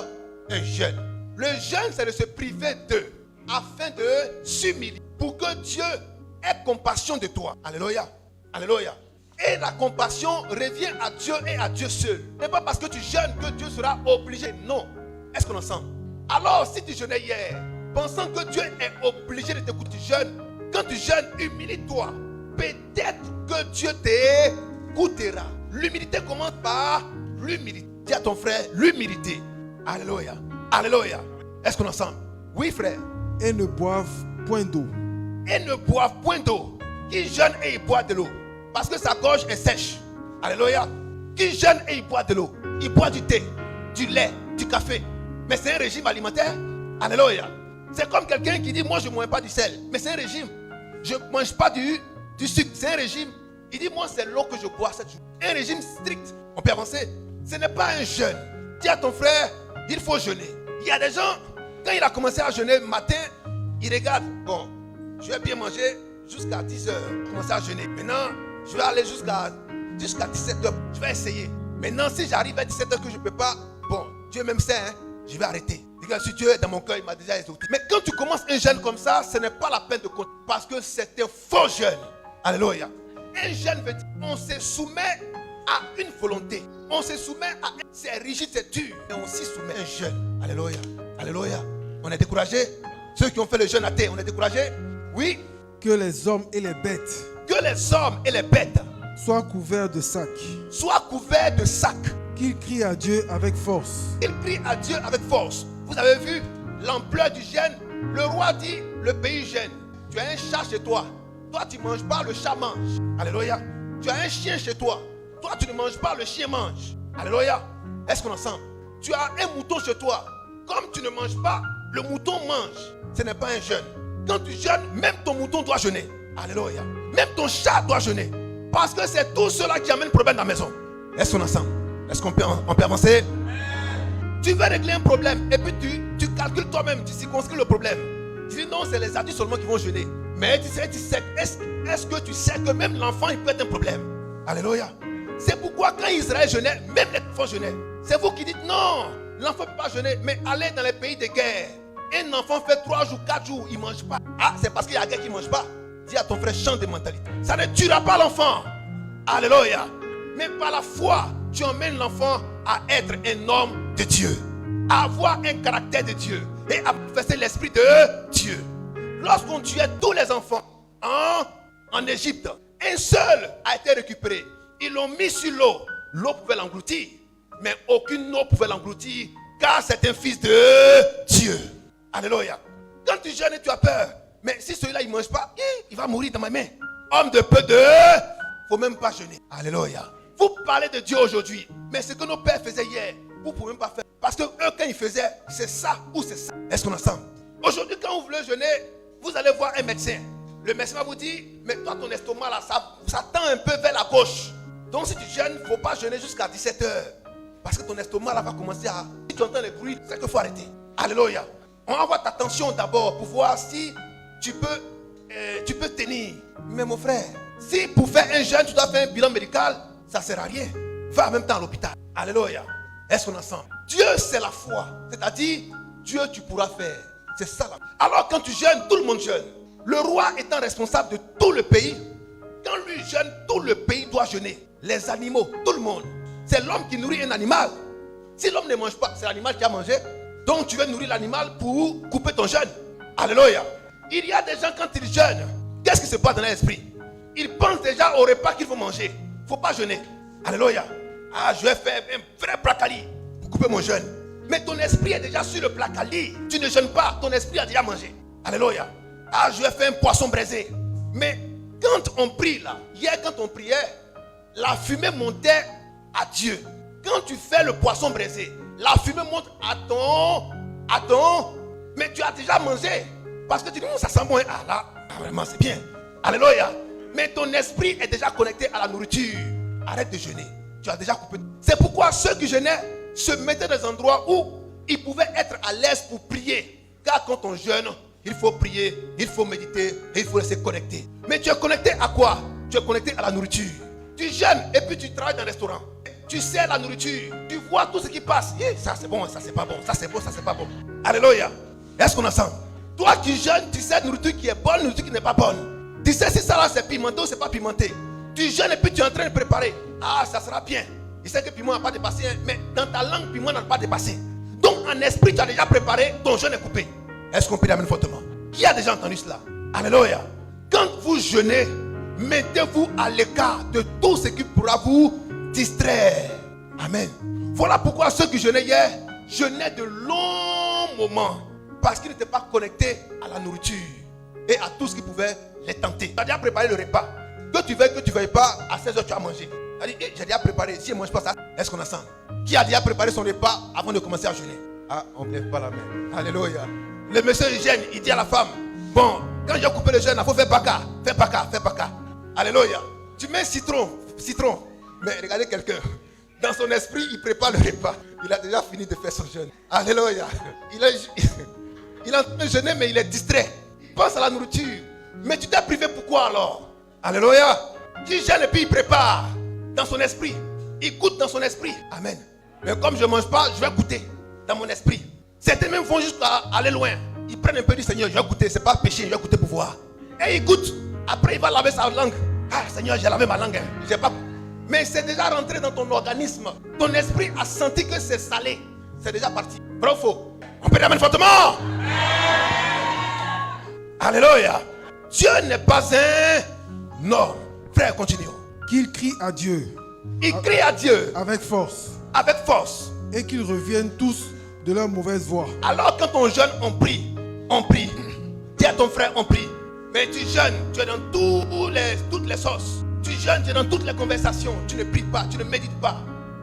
un jeûne. Le jeûne, c'est de se priver d'eux afin de s'humilier pour que Dieu ait compassion de toi. Alléluia. Alléluia. Et la compassion revient à Dieu et à Dieu seul. Ce n'est pas parce que tu jeûnes que Dieu sera obligé. Non. Est-ce qu'on entend? Alors, si tu jeûnais hier, pensant que Dieu est obligé de t'écouter, tu jeûnes. Quand tu jeûnes, humilie-toi. Peut-être que Dieu t'écoutera. L'humilité commence par l'humilité. Dis à ton frère, l'humilité. Alléluia. Alléluia. Est-ce qu'on est ensemble? Oui, frère. Et ne boivent point d'eau. Et ne boivent point d'eau. Qui jeûne et il boit de l'eau, parce que sa gorge est sèche. Alléluia. Qui jeûne et il boit de l'eau. Il boit du thé, du lait, du café. Mais c'est un régime alimentaire. Alléluia. C'est comme quelqu'un qui dit, moi je ne mange pas du sel. Mais c'est un régime. Je ne mange pas du sucre. C'est un régime. Il dit, moi c'est l'eau que je bois cette journée. Un régime strict. On peut avancer. Ce n'est pas un jeûne. Dis à ton frère, il faut jeûner. Il y a des gens, quand il a commencé à jeûner le matin, il regarde, bon, je vais bien manger jusqu'à 10 heures. Commencer à jeûner. Maintenant, je vais aller jusqu'à 17 heures. Je vais essayer. Maintenant, si j'arrive à 17 heures que je ne peux pas, bon, Dieu même sait, hein, je vais arrêter. Si Dieu est dans mon cœur, il m'a déjà exaucé. Mais quand tu commences un jeûne comme ça, ce n'est pas la peine de compter. Parce que c'est un faux jeûne. Alléluia. Un jeûne veut dire on se soumet à une volonté. On se soumet à un... C'est rigide, c'est dur. Et on s'y soumet à un jeûne. Alléluia. Alléluia. On est découragé. Ceux qui ont fait le jeûne athée, on est découragé. Oui. Que les hommes et les bêtes. Que les hommes et les bêtes. Soient couverts de sacs. Soient couverts de sacs. Qu'ils crient à Dieu avec force. Qu'ils crient à Dieu avec force. Vous avez vu l'ampleur du jeûne. Le roi dit, le pays jeûne. Tu as un chat chez toi. Toi, tu ne manges pas, le chat mange. Alléluia. Tu as un chien chez toi. Toi, tu ne manges pas, le chien mange. Alléluia. Est-ce qu'on est ensemble? Tu as un mouton chez toi. Comme tu ne manges pas, le mouton mange. Ce n'est pas un jeûne. Quand tu jeûnes, même ton mouton doit jeûner. Alléluia. Même ton chat doit jeûner. Parce que c'est tout cela qui amène problème dans la maison. Est-ce qu'on est ensemble? Est-ce qu'on peut avancer? Tu veux régler un problème et puis tu calcules toi-même, tu circonscris le problème. Tu dis non, c'est les adultes seulement qui vont jeûner. Mais est-ce que tu sais que même l'enfant, il peut être un problème? Alléluia. C'est pourquoi quand Israël jeûnait, même les enfants jeûnaient. C'est vous qui dites non, l'enfant ne peut pas jeûner. Mais allez dans les pays de guerre. Un enfant fait 3 jours, 4 jours, il ne mange pas. Ah, c'est parce qu'il y a la guerre qu'il ne mange pas. Dis à ton frère, change de mentalité. Ça ne tuera pas l'enfant. Alléluia. Mais par la foi, tu emmènes l'enfant à être un homme de Dieu, à avoir un caractère de Dieu et à manifester l'esprit de Dieu. Lorsqu'on tuait tous les enfants en Égypte, un seul a été récupéré. Ils l'ont mis sur l'eau. L'eau pouvait l'engloutir, mais aucune eau pouvait l'engloutir, car c'est un fils de Dieu. Alléluia. Quand tu jeûnes, tu as peur. Mais si celui-là, il ne mange pas, il va mourir dans ma main. Homme de peu de... Il ne faut même pas jeûner. Alléluia. Vous parlez de Dieu aujourd'hui, mais ce que nos pères faisaient hier, vous ne pouvez même pas faire. Parce que eux, quand ils faisaient, c'est ça ou c'est ça. Est-ce qu'on est ensemble? Aujourd'hui, quand vous voulez jeûner, vous allez voir un médecin. Le médecin va vous dire, mais toi, ton estomac, là, ça tend un peu vers la gauche. Donc, si tu jeûnes, il ne faut pas jeûner jusqu'à 17 heures. Parce que ton estomac, là, va commencer à... Si tu entends les bruits, c'est qu'il faut arrêter. Alléluia. On va voir ta tension d'abord pour voir si tu peux tenir. Mais mon frère, si pour faire un jeûne, tu dois faire un bilan médical, ça ne sert à rien. Va en même temps à l'hôpital. Alléluia. Est-ce qu'on est ensemble? Dieu, c'est la foi. C'est-à-dire, Dieu, tu pourras faire. C'est ça là. Alors, quand tu jeûnes, tout le monde jeûne. Le roi étant responsable de tout le pays, quand lui jeûne, tout le pays doit jeûner. Les animaux, tout le monde. C'est l'homme qui nourrit un animal. Si l'homme ne mange pas, c'est l'animal qui a mangé. Donc, tu veux nourrir l'animal pour couper ton jeûne. Alléluia. Il y a des gens, quand ils jeûnent, qu'est-ce qui se passe dans l'esprit? Ils pensent déjà au repas qu'il faut manger. Il ne faut pas jeûner. Alléluia. Ah, je vais faire un vrai placali pour couper mon jeûne. Mais ton esprit est déjà sur le placali. Tu ne jeûnes pas, ton esprit a déjà mangé. Alléluia. Ah, je vais faire un poisson braisé. Mais quand on prie là, hier quand on priait, la fumée montait à Dieu. Quand tu fais le poisson braisé, la fumée monte à ton... Mais tu as déjà mangé. Parce que tu dis, ça sent bon. Ah là, vraiment c'est bien. Alléluia. Mais ton esprit est déjà connecté à la nourriture. Arrête de jeûner. Tu as déjà coupé. C'est pourquoi ceux qui jeûnaient se mettaient dans des endroits où ils pouvaient être à l'aise pour prier. Car quand on jeûne, il faut prier, il faut méditer et il faut rester connecté. Mais tu es connecté à quoi? Tu es connecté à la nourriture. Tu jeûnes et puis tu travailles dans un restaurant. Tu sais la nourriture. Tu vois tout ce qui passe. Ça c'est bon, ça c'est pas bon. Ça c'est bon, ça c'est pas bon. Alléluia. Est-ce qu'on est ensemble? Toi qui jeûnes, tu sais la nourriture qui est bonne, la nourriture qui n'est pas bonne. Tu sais si ça là c'est pimenté ou c'est pas pimenté. Tu jeûnes et puis tu es en train de préparer. Ah, ça sera bien. Il sait que piment n'a pas dépassé, mais dans ta langue, piment n'a pas dépassé. Donc en esprit, tu as déjà préparé, ton jeûne est coupé. Est-ce qu'on peut l'amener fortement? Qui a déjà entendu cela? Alléluia. Quand vous jeûnez, mettez-vous à l'écart de tout ce qui pourra vous distraire. Amen. Voilà pourquoi ceux qui jeûnaient hier, jeûnaient de longs moments. Parce qu'ils n'étaient pas connectés à la nourriture et à tout ce qui pouvait les tenter. Tu as déjà préparé le repas. Que tu veuilles pas, à 16h tu as mangé. Tu as dit, j'ai déjà préparé, si je ne mange pas ça, est-ce qu'on a ça? Qui a déjà préparé son repas avant de commencer à jeûner? Ah, on ne lève pas la main. Alléluia. Le monsieur hygiène, il dit à la femme, bon, quand j'ai coupé le jeûne, il faut faire baka. Alléluia. Tu mets citron. Mais regardez quelqu'un. Dans son esprit, il prépare le repas. Il a déjà fini de faire son jeûne. Alléluia. Il est en train de jeûner, mais il est distrait. Il pense à la nourriture. Mais tu t'es privé pourquoi alors? Alléluia. Tu jeûnes et puis il prépare dans son esprit. Il goûte dans son esprit. Amen. Mais comme je ne mange pas, je vais goûter dans mon esprit. Certains même vont jusqu'à aller loin. Ils prennent un peu du Seigneur, je vais goûter. C'est pas péché, je vais goûter pour voir. Et il goûte. Après, il va laver sa langue. Ah, Seigneur, j'ai lavé ma langue. J'ai pas... Mais c'est déjà rentré dans ton organisme. Ton esprit a senti que c'est salé. C'est déjà parti. Bravo. On peut l'amener fortement. Alléluia. Dieu n'est pas un homme. Frère, continuons. Qu'il crie à Dieu. Il crie à Dieu. Avec force. Avec force. Et qu'ils reviennent tous de leur mauvaise voie. Alors quand on jeûne, on prie. On prie. Dis à ton frère, on prie. Mais tu jeûnes, tu es dans toutes les sauces. Tu jeûnes, tu es dans toutes les conversations. Tu ne pries pas, tu ne médites pas.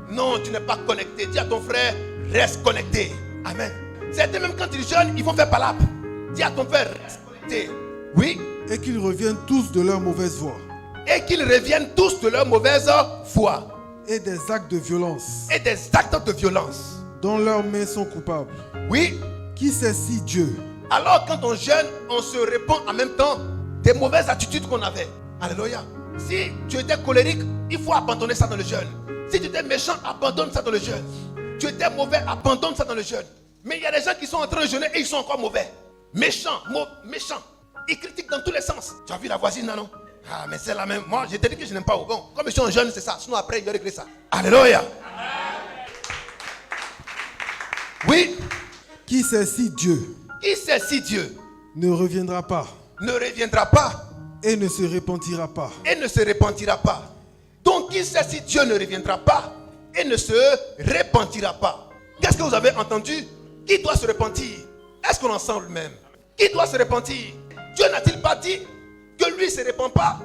Non, tu n'es pas connecté. Dis à ton frère, reste connecté. Amen. Certains même quand ils jeûnent, ils vont faire palabre. Dis à ton frère, reste connecté. Oui. Et qu'ils reviennent tous de leur mauvaise voie. Et qu'ils reviennent tous de leur mauvaise foi. Et des actes de violence. Et des actes de violence. Dont leurs mains sont coupables. Oui. Qui sait si Dieu. Alors quand on jeûne, on se répand en même temps des mauvaises attitudes qu'on avait. Alléluia. Si tu étais colérique, il faut abandonner ça dans le jeûne. Si tu étais méchant, abandonne ça dans le jeûne. Tu étais mauvais, abandonne ça dans le jeûne. Mais il y a des gens qui sont en train de jeûner et ils sont encore mauvais. Méchants, méchants. Ils critiquent dans tous les sens. Tu as vu la voisine, non? Ah, mais c'est la même. Moi, je t'ai dit que je n'aime pas. Bon, comme je suis en jeûne, c'est ça. Sinon, après, il va régler ça. Alléluia. Oui. Qui sait si Dieu. Qui sait si Dieu ne reviendra pas. Ne reviendra pas. Et ne se repentira pas. Et ne se repentira pas. Donc, qui sait si Dieu ne reviendra pas et ne se repentira pas? Qu'est-ce que vous avez entendu? Qui doit se repentir? Est-ce qu'on en sent lui-même? Qui doit se repentir? Dieu n'a-t-il pas dit que lui ne se repent pas?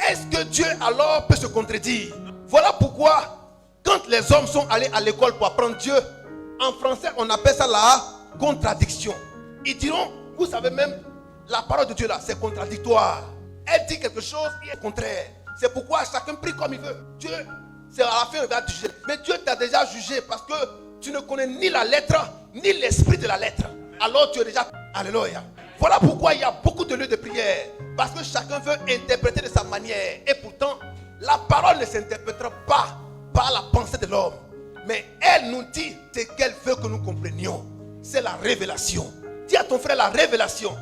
Est-ce que Dieu alors peut se contredire? Voilà pourquoi, quand les hommes sont allés à l'école pour apprendre Dieu, en français, on appelle ça la contradiction. Ils diront, vous savez même, la parole de Dieu là, c'est contradictoire. Elle dit quelque chose qui est contraire. C'est pourquoi chacun prie comme il veut. Dieu, c'est à la fin, il va te juger. Mais Dieu t'a déjà jugé parce que tu ne connais ni la lettre, ni l'esprit de la lettre. Alors tu es déjà... Alléluia. Voilà pourquoi il y a beaucoup de lieux de prière. Parce que chacun veut interpréter de sa manière. Et pourtant, la parole ne s'interprétera pas par la pensée de l'homme. Mais elle nous dit ce qu'elle veut que nous comprenions. C'est la révélation. Dis à ton frère la révélation.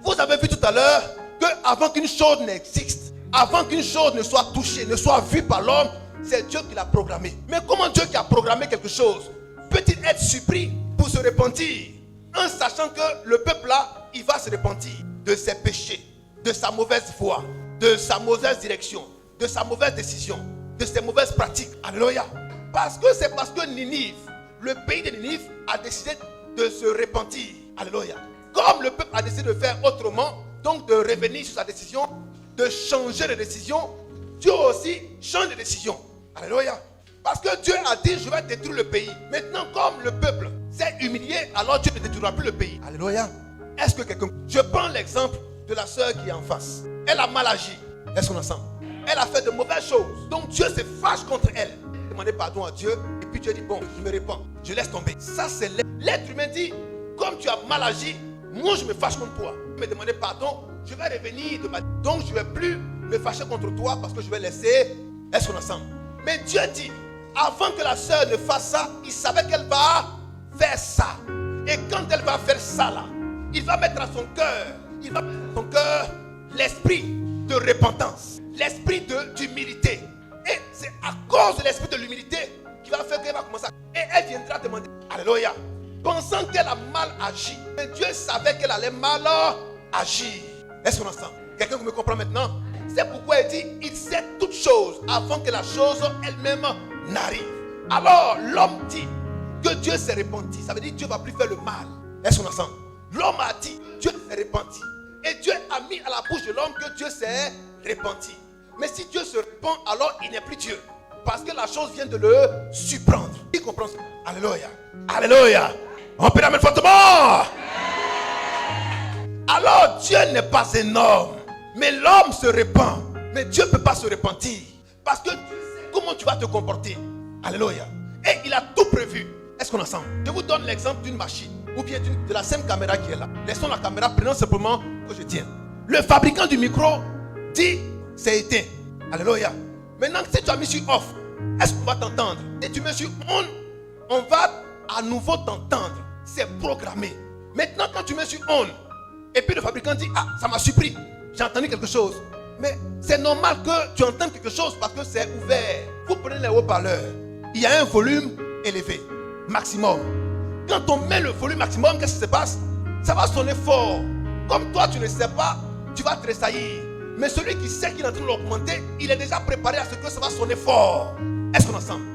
Vous avez vu tout à l'heure qu'avant qu'une chose n'existe, avant qu'une chose ne soit touchée, ne soit vue par l'homme, c'est Dieu qui l'a programmé. Mais comment Dieu qui a programmé quelque chose peut-il être surpris pour se repentir en sachant que le peuple là, il va se repentir de ses péchés, de sa mauvaise foi, de sa mauvaise direction, de sa mauvaise décision, de ses mauvaises pratiques. Alléluia. Parce que Ninive, le pays de Ninive a décidé de se repentir. Alléluia. Comme le peuple a décidé de faire autrement, donc de revenir sur sa décision, de changer de décision, Dieu aussi change de décision. Alléluia. Parce que Dieu a dit, je vais détruire le pays. Maintenant, comme le peuple s'est humilié, alors Dieu ne détruira plus le pays. Alléluia. Est-ce que quelqu'un... Je prends l'exemple de la sœur qui est en face. Elle a mal agi. Est-ce qu'on ensemble? Elle a fait de mauvaises choses. Donc Dieu se fâche contre elle. Demandez pardon à Dieu. Et puis Dieu dit, bon, je me répands. Je laisse tomber. Ça, c'est l'être humain dit, comme tu as mal agi, moi je me fâche contre toi. Me demander pardon, je vais revenir de ma... Donc je ne vais plus me fâcher contre toi parce que je vais laisser... Est-ce qu'on ensemble? Mais Dieu dit, avant que la sœur ne fasse ça, il savait qu'elle va faire ça. Et quand elle va faire ça là, il va mettre à son cœur, l'esprit de repentance, l'esprit d'humilité. Et c'est à cause de l'esprit de l'humilité qui va faire qu'elle va commencer à... Et elle viendra demander, alléluia. Alléluia. Pensant qu'elle a mal agi. Mais Dieu savait qu'elle allait mal agir. Est-ce qu'on entend? Quelqu'un qui me comprend maintenant? C'est pourquoi il dit, il sait toutes choses avant que la chose elle-même n'arrive. Alors l'homme dit que Dieu s'est repenti. Ça veut dire que Dieu ne va plus faire le mal. Est-ce qu'on entend? L'homme a dit, Dieu s'est repenti. Et Dieu a mis à la bouche de l'homme que Dieu s'est repenti. Mais si Dieu se repent, alors il n'est plus Dieu. Parce que la chose vient de le surprendre. Qui comprend ça? Alléluia. Alléluia. On peut la mettre fortement. Alors Dieu n'est pas un homme. Mais l'homme se repent. Mais Dieu ne peut pas se repentir. Parce que Dieu sait comment tu vas te comporter. Alléluia. Et il a tout prévu. Est-ce qu'on est ensemble? Je vous donne l'exemple d'une machine. Ou bien de la même caméra qui est là. Laissons la caméra, prenons simplement que je tiens. Le fabricant du micro dit c'est éteint. Alléluia. Maintenant, si tu as mis sur off, est-ce qu'on va t'entendre? Si tu mets sur on va à nouveau t'entendre. C'est programmé. Maintenant, quand tu mets sur on, et puis le fabricant dit ah, ça m'a surpris. J'ai entendu quelque chose. Mais c'est normal que tu entendes quelque chose parce que c'est ouvert. Vous prenez les haut-parleurs. Il y a un volume élevé, maximum. Quand on met le volume maximum, qu'est-ce qui se passe? Ça va sonner fort. Comme toi, tu ne sais pas, tu vas tressaillir. Mais celui qui sait qu'il est en train de l'augmenter, il est déjà préparé à ce que ça va sonner fort. Est-ce qu'on est ensemble?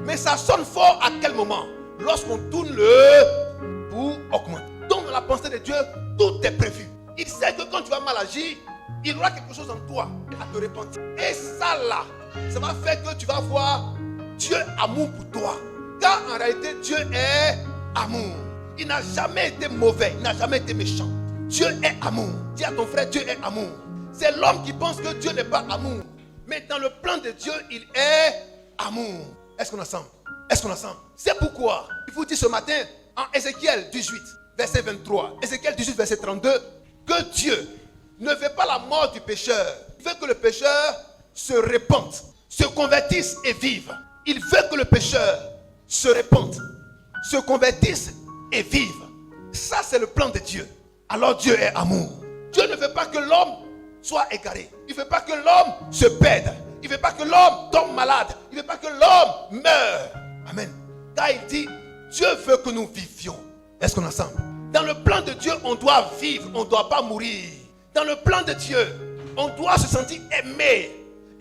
Mais ça sonne fort à quel moment? Lorsqu'on tourne le pour augmenter. Donc dans la pensée de Dieu, tout est prévu. Il sait que quand tu vas mal agir, il y aura quelque chose en toi à te repentir. Et ça là, ça va faire que tu vas voir Dieu amour pour toi. Car en réalité, Dieu est amour. Il n'a jamais été mauvais, il n'a jamais été méchant. Dieu est amour. Dis à ton frère, Dieu est amour. C'est l'homme qui pense que Dieu n'est pas amour. Mais dans le plan de Dieu, il est amour. Est-ce qu'on est ensemble? Est-ce qu'on est ensemble? C'est pourquoi il vous dit ce matin, en Ézéchiel 18, verset 23, Ézéchiel 18, verset 32, que Dieu ne veut pas la mort du pécheur. Il veut que le pécheur se repente, se convertisse et vive. Il veut que le pécheur se repente, se convertisse et vive. Ça, c'est le plan de Dieu. Alors Dieu est amour. Dieu ne veut pas que l'homme soit égaré. Il ne veut pas que l'homme se perde. Il ne veut pas que l'homme tombe malade. Il ne veut pas que l'homme meure. Amen. Car il dit, Dieu veut que nous vivions. Est-ce qu'on est ensemble? Dans le plan de Dieu, on doit vivre. On ne doit pas mourir. Dans le plan de Dieu, on doit se sentir aimé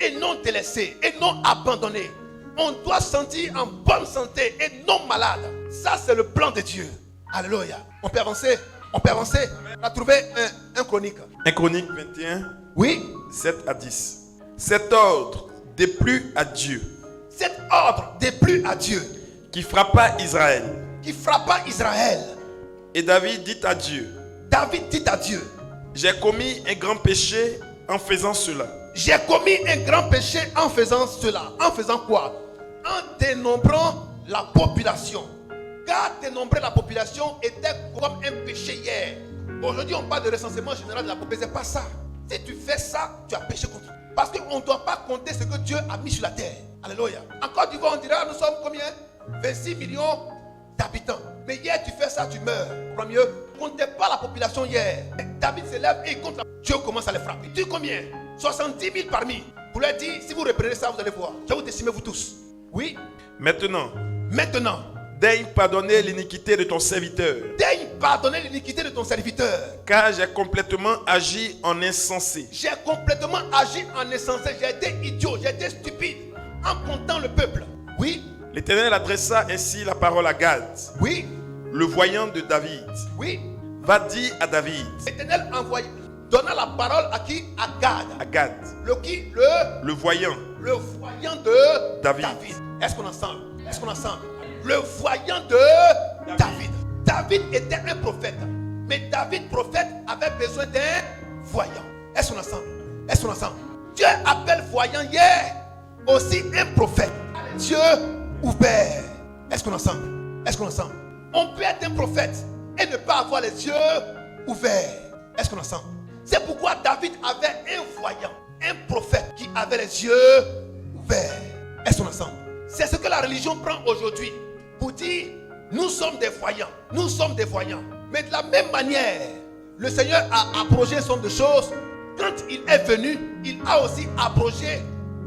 et non délaissé et non abandonné. On doit se sentir en bonne santé et non malade. Ça, c'est le plan de Dieu. Alléluia. On peut avancer. On peut avancer. On a trouvé un chronique. 1 Chronique 21, Oui. 7 à 10. Cet ordre déplut à Dieu, Cet ordre déplut à Dieu qui frappa Israël. qui frappa Israël. Et David dit à Dieu, David dit à Dieu, j'ai commis un grand péché en faisant cela. j'ai commis un grand péché en faisant cela. En faisant quoi? En dénombrant la population. Car dénombrer la population était comme un péché hier. Aujourd'hui, on parle de recensement général de la population. C'est pas ça. Si tu fais ça, tu as péché contre Dieu. Parce qu'on ne doit pas compter ce que Dieu a mis sur la terre. Alléluia. En Côte d'Ivoire, on dira, nous sommes combien? 26 millions d'habitants. Mais hier, tu fais ça, tu meurs. Pour mieux, ne comptez pas la population hier. David se lève et il compte. Dieu commence à les frapper. Tu dis combien? 70 000 parmi. Vous leur dites, si vous reprenez ça, vous allez voir. Je vais vous décimer, vous tous. Oui. Maintenant, Maintenant, daigne pardonner l'iniquité de ton serviteur, daigne pardonner l'iniquité de ton serviteur. car j'ai complètement agi en insensé. J'ai complètement agi en insensé. J'ai été idiot, j'ai été stupide en comptant le peuple. Oui, L'Éternel adressa ainsi la parole à Gad, oui, le voyant de David. oui. Va dire à David, L'Éternel envoya, donna la parole à qui? À Gad. à Gad, Le voyant. voyant de David. Est-ce qu'on est ensemble? Est-ce qu'on est ensemble? Le voyant de David. David était un prophète. Mais David, prophète, avait besoin d'un voyant. Est-ce qu'on est ensemble? Est-ce qu'on est ensemble? Dieu appelle voyant hier aussi un prophète. Dieu ouvert. Est-ce qu'on est ensemble? Est-ce qu'on est ensemble? On peut être un prophète et ne pas avoir les yeux ouverts. Est-ce qu'on est ensemble? C'est pourquoi David avait un voyant, un prophète qui avait les yeux ouverts. Est-ce qu'on est ensemble? C'est ce que la religion prend aujourd'hui pour dire nous sommes des voyants, nous sommes des voyants. Mais de la même manière, le Seigneur a abrogé son de choses. Quand il est venu, il a aussi abrogé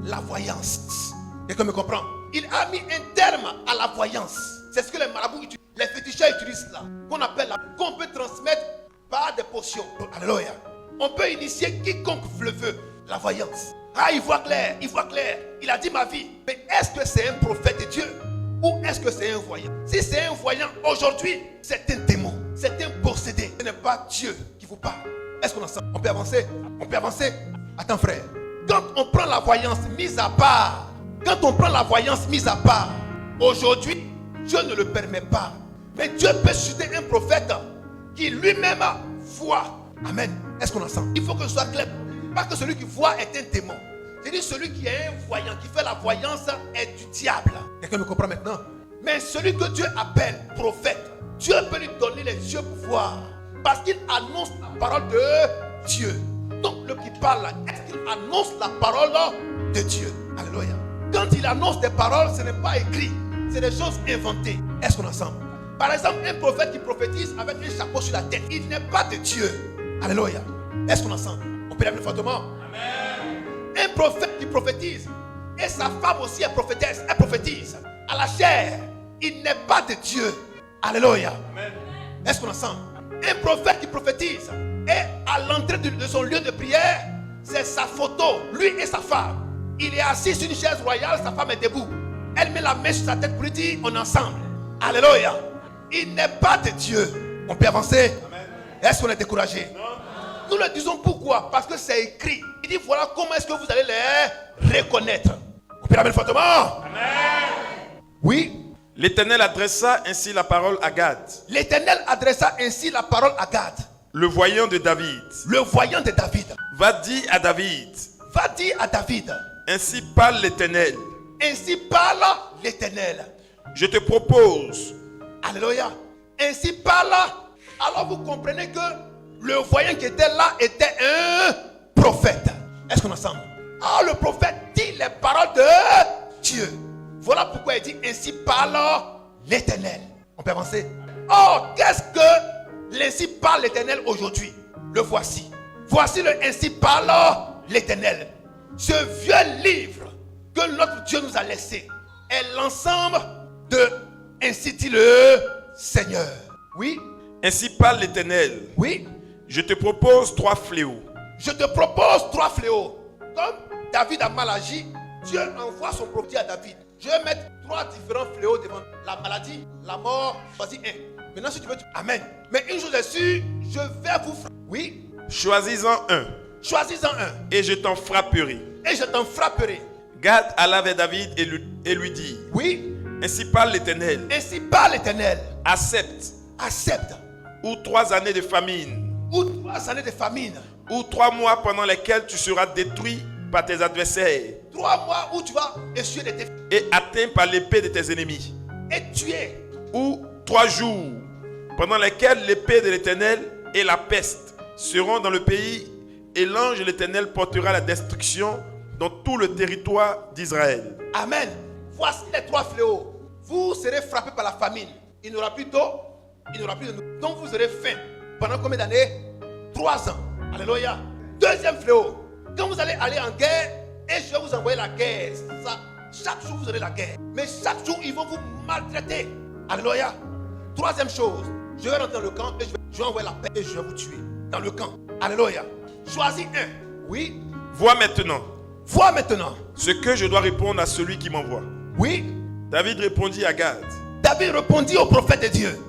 la voyance. Quelqu'un me comprend? Il a mis un terme à la voyance. C'est ce que les marabouts utilisent, les féticheurs utilisent là, qu'on appelle qu'on peut transmettre par des potions. Alléluia. On peut initier quiconque le veut, la voyance. Ah, il voit clair, il voit clair. Il a dit ma vie. Mais est-ce que c'est un prophète de Dieu ou est-ce que c'est un voyant? Si c'est un voyant aujourd'hui, c'est un démon, c'est un possédé. Ce n'est pas Dieu qui vous parle. Est-ce qu'on ensemble? On peut avancer? On peut avancer? Attends frère. Quand on prend la voyance mise à part, aujourd'hui, Dieu ne le permet pas. Mais Dieu peut susciter un prophète qui lui-même voit. Amen. Est-ce qu'on ensemble? Il faut que ce soit clair. Pas que celui qui voit est un démon. C'est-à-dire celui qui est un voyant, qui fait la voyance est du diable. Quelqu'un me comprend maintenant? Mais celui que Dieu appelle prophète, Dieu peut lui donner les yeux pour voir. Parce qu'il annonce la parole de Dieu. Donc le qui parle là, est-ce qu'il annonce la parole de Dieu? Alléluia. Quand il annonce des paroles, ce n'est pas écrit. C'est des choses inventées. Est-ce qu'on est ensemble? Par exemple, un prophète qui prophétise avec un chapeau sur la tête, il n'est pas de Dieu. Alléluia. Est-ce qu'on est ensemble? On peut l'appeler fortement. Amen. Un prophète qui prophétise, et sa femme aussi est prophétesse, elle prophétise à la chair, il n'est pas de Dieu. Alléluia. Amen. Est-ce qu'on est ensemble? Un prophète qui prophétise, et à l'entrée de son lieu de prière, c'est sa photo, lui et sa femme. Il est assis sur une chaise royale, sa femme est debout. Elle met la main sur sa tête pour lui dire on est ensemble. Alléluia. Il n'est pas de Dieu. On peut avancer? Amen. Est-ce qu'on est découragé? Non. Nous le disons pourquoi? Parce que c'est écrit. Il dit voilà comment est-ce que vous allez les reconnaître. On peut l'appeler fortement. Amen. Oui. L'Éternel adressa ainsi la parole à Gad. L'Éternel adressa ainsi la parole à Gad. Le voyant de David. Le voyant de David. Va dire à David. Va dire à David. Ainsi parle l'Éternel. Ainsi parle l'Éternel. Je te propose. Alléluia. Ainsi parle. Alors vous comprenez que le voyant qui était là était un prophète. Est-ce qu'on est ensemble? Ah, le prophète dit les paroles de Dieu. Voilà pourquoi il dit ainsi parle l'Éternel. On peut avancer. Oh, qu'est-ce que l'ainsi parle l'Éternel aujourd'hui? Le voici. Voici le ainsi parle l'Éternel. Ce vieux livre que notre Dieu nous a laissé est l'ensemble de ainsi dit le Seigneur. Oui. Ainsi parle l'Éternel. Oui. Je te propose 3 fléaux. Je te propose 3 fléaux. Comme David a mal agi, Dieu envoie son prophète à David. Je vais mettre 3 différents fléaux devant la maladie, la mort. Choisis un. Maintenant, si tu veux, Amen. Mais une chose est sûre, je vais vous frapper. Oui. Choisis-en un. Choisis-en un. Et je t'en frapperai. Et je t'en frapperai. Gad alla vers David et lui dit. Oui. Ainsi parle l'Éternel. Ainsi parle l'Éternel. Accepte. Accepte. Ou 3 années de famine. Ou 3 années de famine. Ou 3 mois pendant lesquels tu seras détruit par tes adversaires. 3 mois où tu vas essuyer de tes... Et atteint par l'épée de tes ennemis. Et tuer. Ou 3 jours pendant lesquels l'épée de l'Éternel et la peste seront dans le pays et l'ange de l'Éternel portera la destruction dans tout le territoire d'Israël. Amen. Voici les 3 fléaux. Vous serez frappés par la famine. Il n'y aura plus d'eau, il n'y aura plus de nourriture. Donc vous aurez faim. Pendant combien d'années? 3 ans. Alléluia. Deuxième fléau. Quand vous allez aller en guerre, et je vais vous envoyer la guerre. Chaque jour vous aurez la guerre. Mais chaque jour ils vont vous maltraiter. Alléluia. Troisième chose. Je vais rentrer dans le camp et je vais envoyer la paix et je vais vous tuer. Dans le camp. Alléluia. Choisis un. Oui. Vois maintenant. Vois maintenant. Ce que je dois répondre à celui qui m'envoie. Oui. David répondit à Gad. David répondit au prophète de Dieu.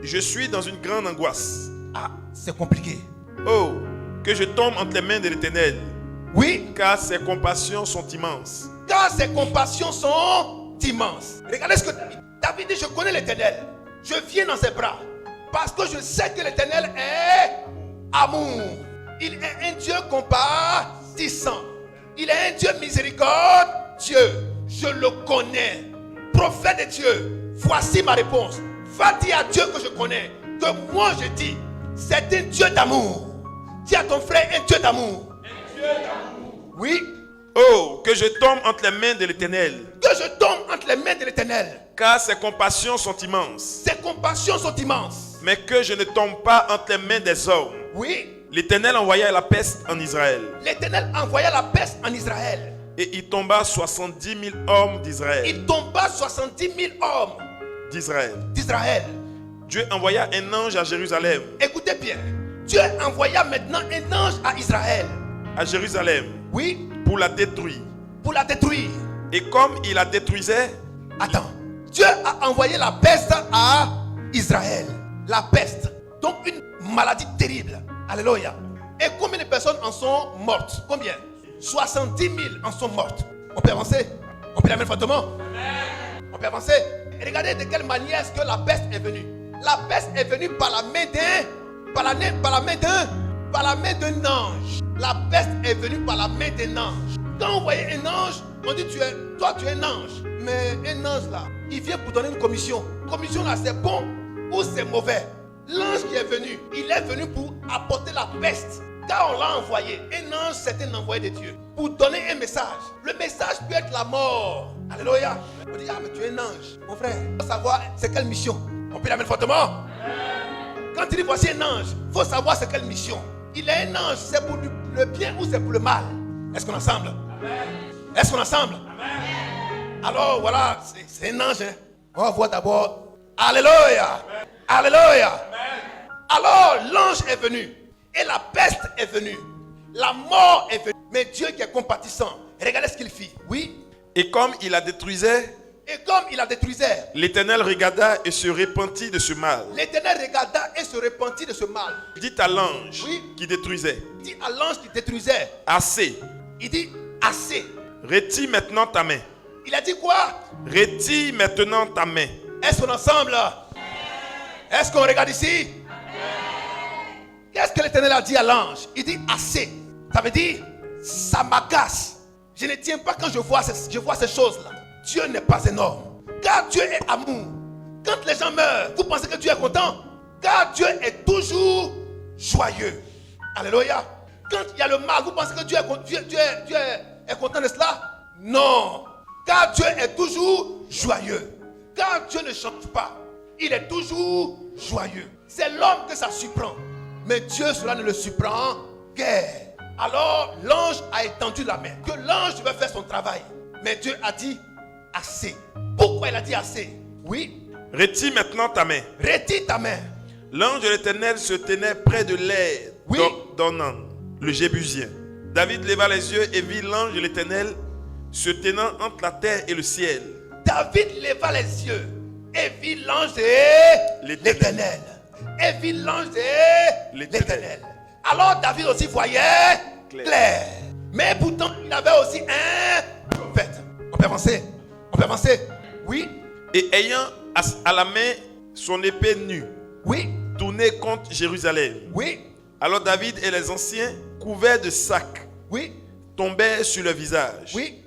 Je suis dans une grande angoisse. Ah, c'est compliqué. Oh, que je tombe entre les mains de l'Éternel. Oui. Car ses compassions sont immenses. Car ses compassions sont immenses. Regardez ce que David dit. David dit, je connais l'Éternel. Je viens dans ses bras. Parce que je sais que l'Éternel est amour. Il est un Dieu compatissant. Il est un Dieu miséricordieux. Je le connais. Prophète de Dieu, voici ma réponse. Va dire à Dieu que je connais, que moi je dis, c'est un Dieu d'amour. Dis à ton frère, un Dieu d'amour. Un Dieu d'amour. Oui. Oh, que je tombe entre les mains de l'Éternel. Que je tombe entre les mains de l'Éternel. Car ses compassions sont immenses. Ses compassions sont immenses. Mais que je ne tombe pas entre les mains des hommes. Oui. L'Éternel envoya la peste en Israël. L'Éternel envoya la peste en Israël. Et il tomba 70 000 hommes d'Israël. Il tomba 70 000 hommes d'Israël. Dieu envoya un ange à Jérusalem. Écoutez bien. Dieu envoya maintenant un ange à Israël. À Jérusalem. Oui. Pour la détruire. Pour la détruire. Et comme il la détruisait. Attends. Dieu a envoyé la peste à Israël. La peste. Donc une maladie terrible. Alléluia. Et combien de personnes en sont mortes? Combien? 70 000 en sont mortes. On peut avancer? On peut la mettre fortement? On peut avancer? Et regardez de quelle manière est-ce que la peste est venue. La peste est venue par la main d'un ange. La peste est venue par la main d'un ange. Quand on voyait un ange, on dit toi tu es un ange. Mais un ange là, il vient pour donner une commission. Commission là, c'est bon ou c'est mauvais? L'ange qui est venu, il est venu pour apporter la peste. Car on l'a envoyé. Un ange, c'est un envoyé de Dieu. Pour donner un message. Le message peut être la mort. Alléluia. On dit, mais tu es un ange. Mon frère, il faut savoir c'est quelle mission. On peut la mettre fortement. Quand il dit voici un ange, il faut savoir c'est quelle mission. Il est un ange, c'est pour le bien ou c'est pour le mal? Est-ce qu'on est ensemble? Est-ce qu'on est ensemble? Alors voilà, c'est un ange. Hein? On va voir d'abord. Alléluia. Alléluia. Alors l'ange est venu. Et la peste est venue. La mort est venue. Mais Dieu qui est compatissant. Regardez ce qu'il fit. Oui. Et comme il la détruisait. L'Éternel regarda et se repentit de ce mal. L'Éternel regarda et se repentit de ce mal. Dit à l'ange qui détruisait. Dit à l'ange qui détruisait. Assez. Il dit assez. Retire maintenant ta main. Il a dit quoi? Retire maintenant ta main. Est-ce qu'on est ensemble? Est-ce qu'on regarde ici? Qu'est-ce que l'Éternel a dit à l'ange? Il dit assez. Ça veut dire, ça m'agace. Je ne tiens pas quand je vois ces choses-là. Dieu n'est pas un homme. Car Dieu est amour. Quand les gens meurent, vous pensez que Dieu est content? Car Dieu est toujours joyeux. Alléluia. Quand il y a le mal, vous pensez que Dieu est content de cela? Non. Car Dieu est toujours joyeux. Car Dieu ne change pas. Il est toujours joyeux. C'est l'homme que ça surprend. Mais Dieu, cela ne le surprend guère. Alors l'ange a étendu la main. Que l'ange devait faire son travail. Mais Dieu a dit assez. Pourquoi il a dit assez? Oui. Retire maintenant ta main. Retire ta main. L'ange de l'Éternel se tenait près de l'air d'Ornan, le Jébusien. David leva les yeux et vit l'ange de l'Éternel se tenant entre la terre et le ciel. David leva les yeux et vit l'ange de l'Éternel. Et vit l'ange de l'Éternel. Alors David aussi voyait clair. Mais pourtant il avait aussi un prophète. On peut avancer? On peut avancer? Oui. Et ayant à la main son épée nue, oui, tournée contre Jérusalem. Oui. Alors David et les anciens, couverts de sacs, oui, tombèrent sur le visage. Oui.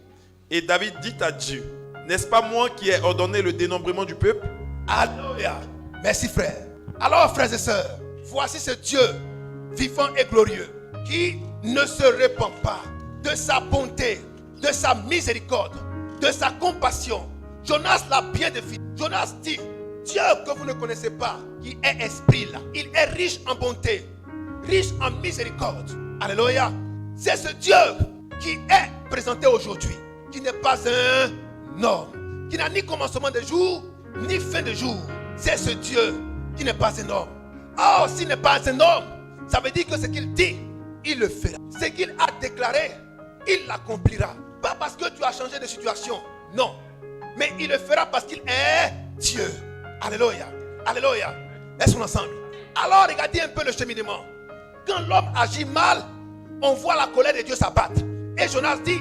Et David dit à Dieu, n'est-ce pas moi qui ai ordonné le dénombrement du peuple? Alléluia. Merci frère. Alors frères et sœurs, voici ce Dieu vivant et glorieux qui ne se répand pas de sa bonté, de sa miséricorde, de sa compassion. Jonas l'a bien défini. Jonas dit, Dieu que vous ne connaissez pas, qui est esprit là, il est riche en bonté, riche en miséricorde. Alléluia. C'est ce Dieu qui est présenté aujourd'hui, qui n'est pas un homme, qui n'a ni commencement de jour, ni fin de jour. C'est ce Dieu qui n'est pas un homme. Or, s'il n'est pas un homme, ça veut dire que ce qu'il dit, il le fera. Ce qu'il a déclaré, il l'accomplira. Pas parce que tu as changé de situation, non. Mais il le fera parce qu'il est Dieu. Alléluia. Alléluia. Laissons ensemble. Alors, regardez un peu le cheminement. Quand l'homme agit mal, on voit la colère de Dieu s'abattre. Et Jonas dit,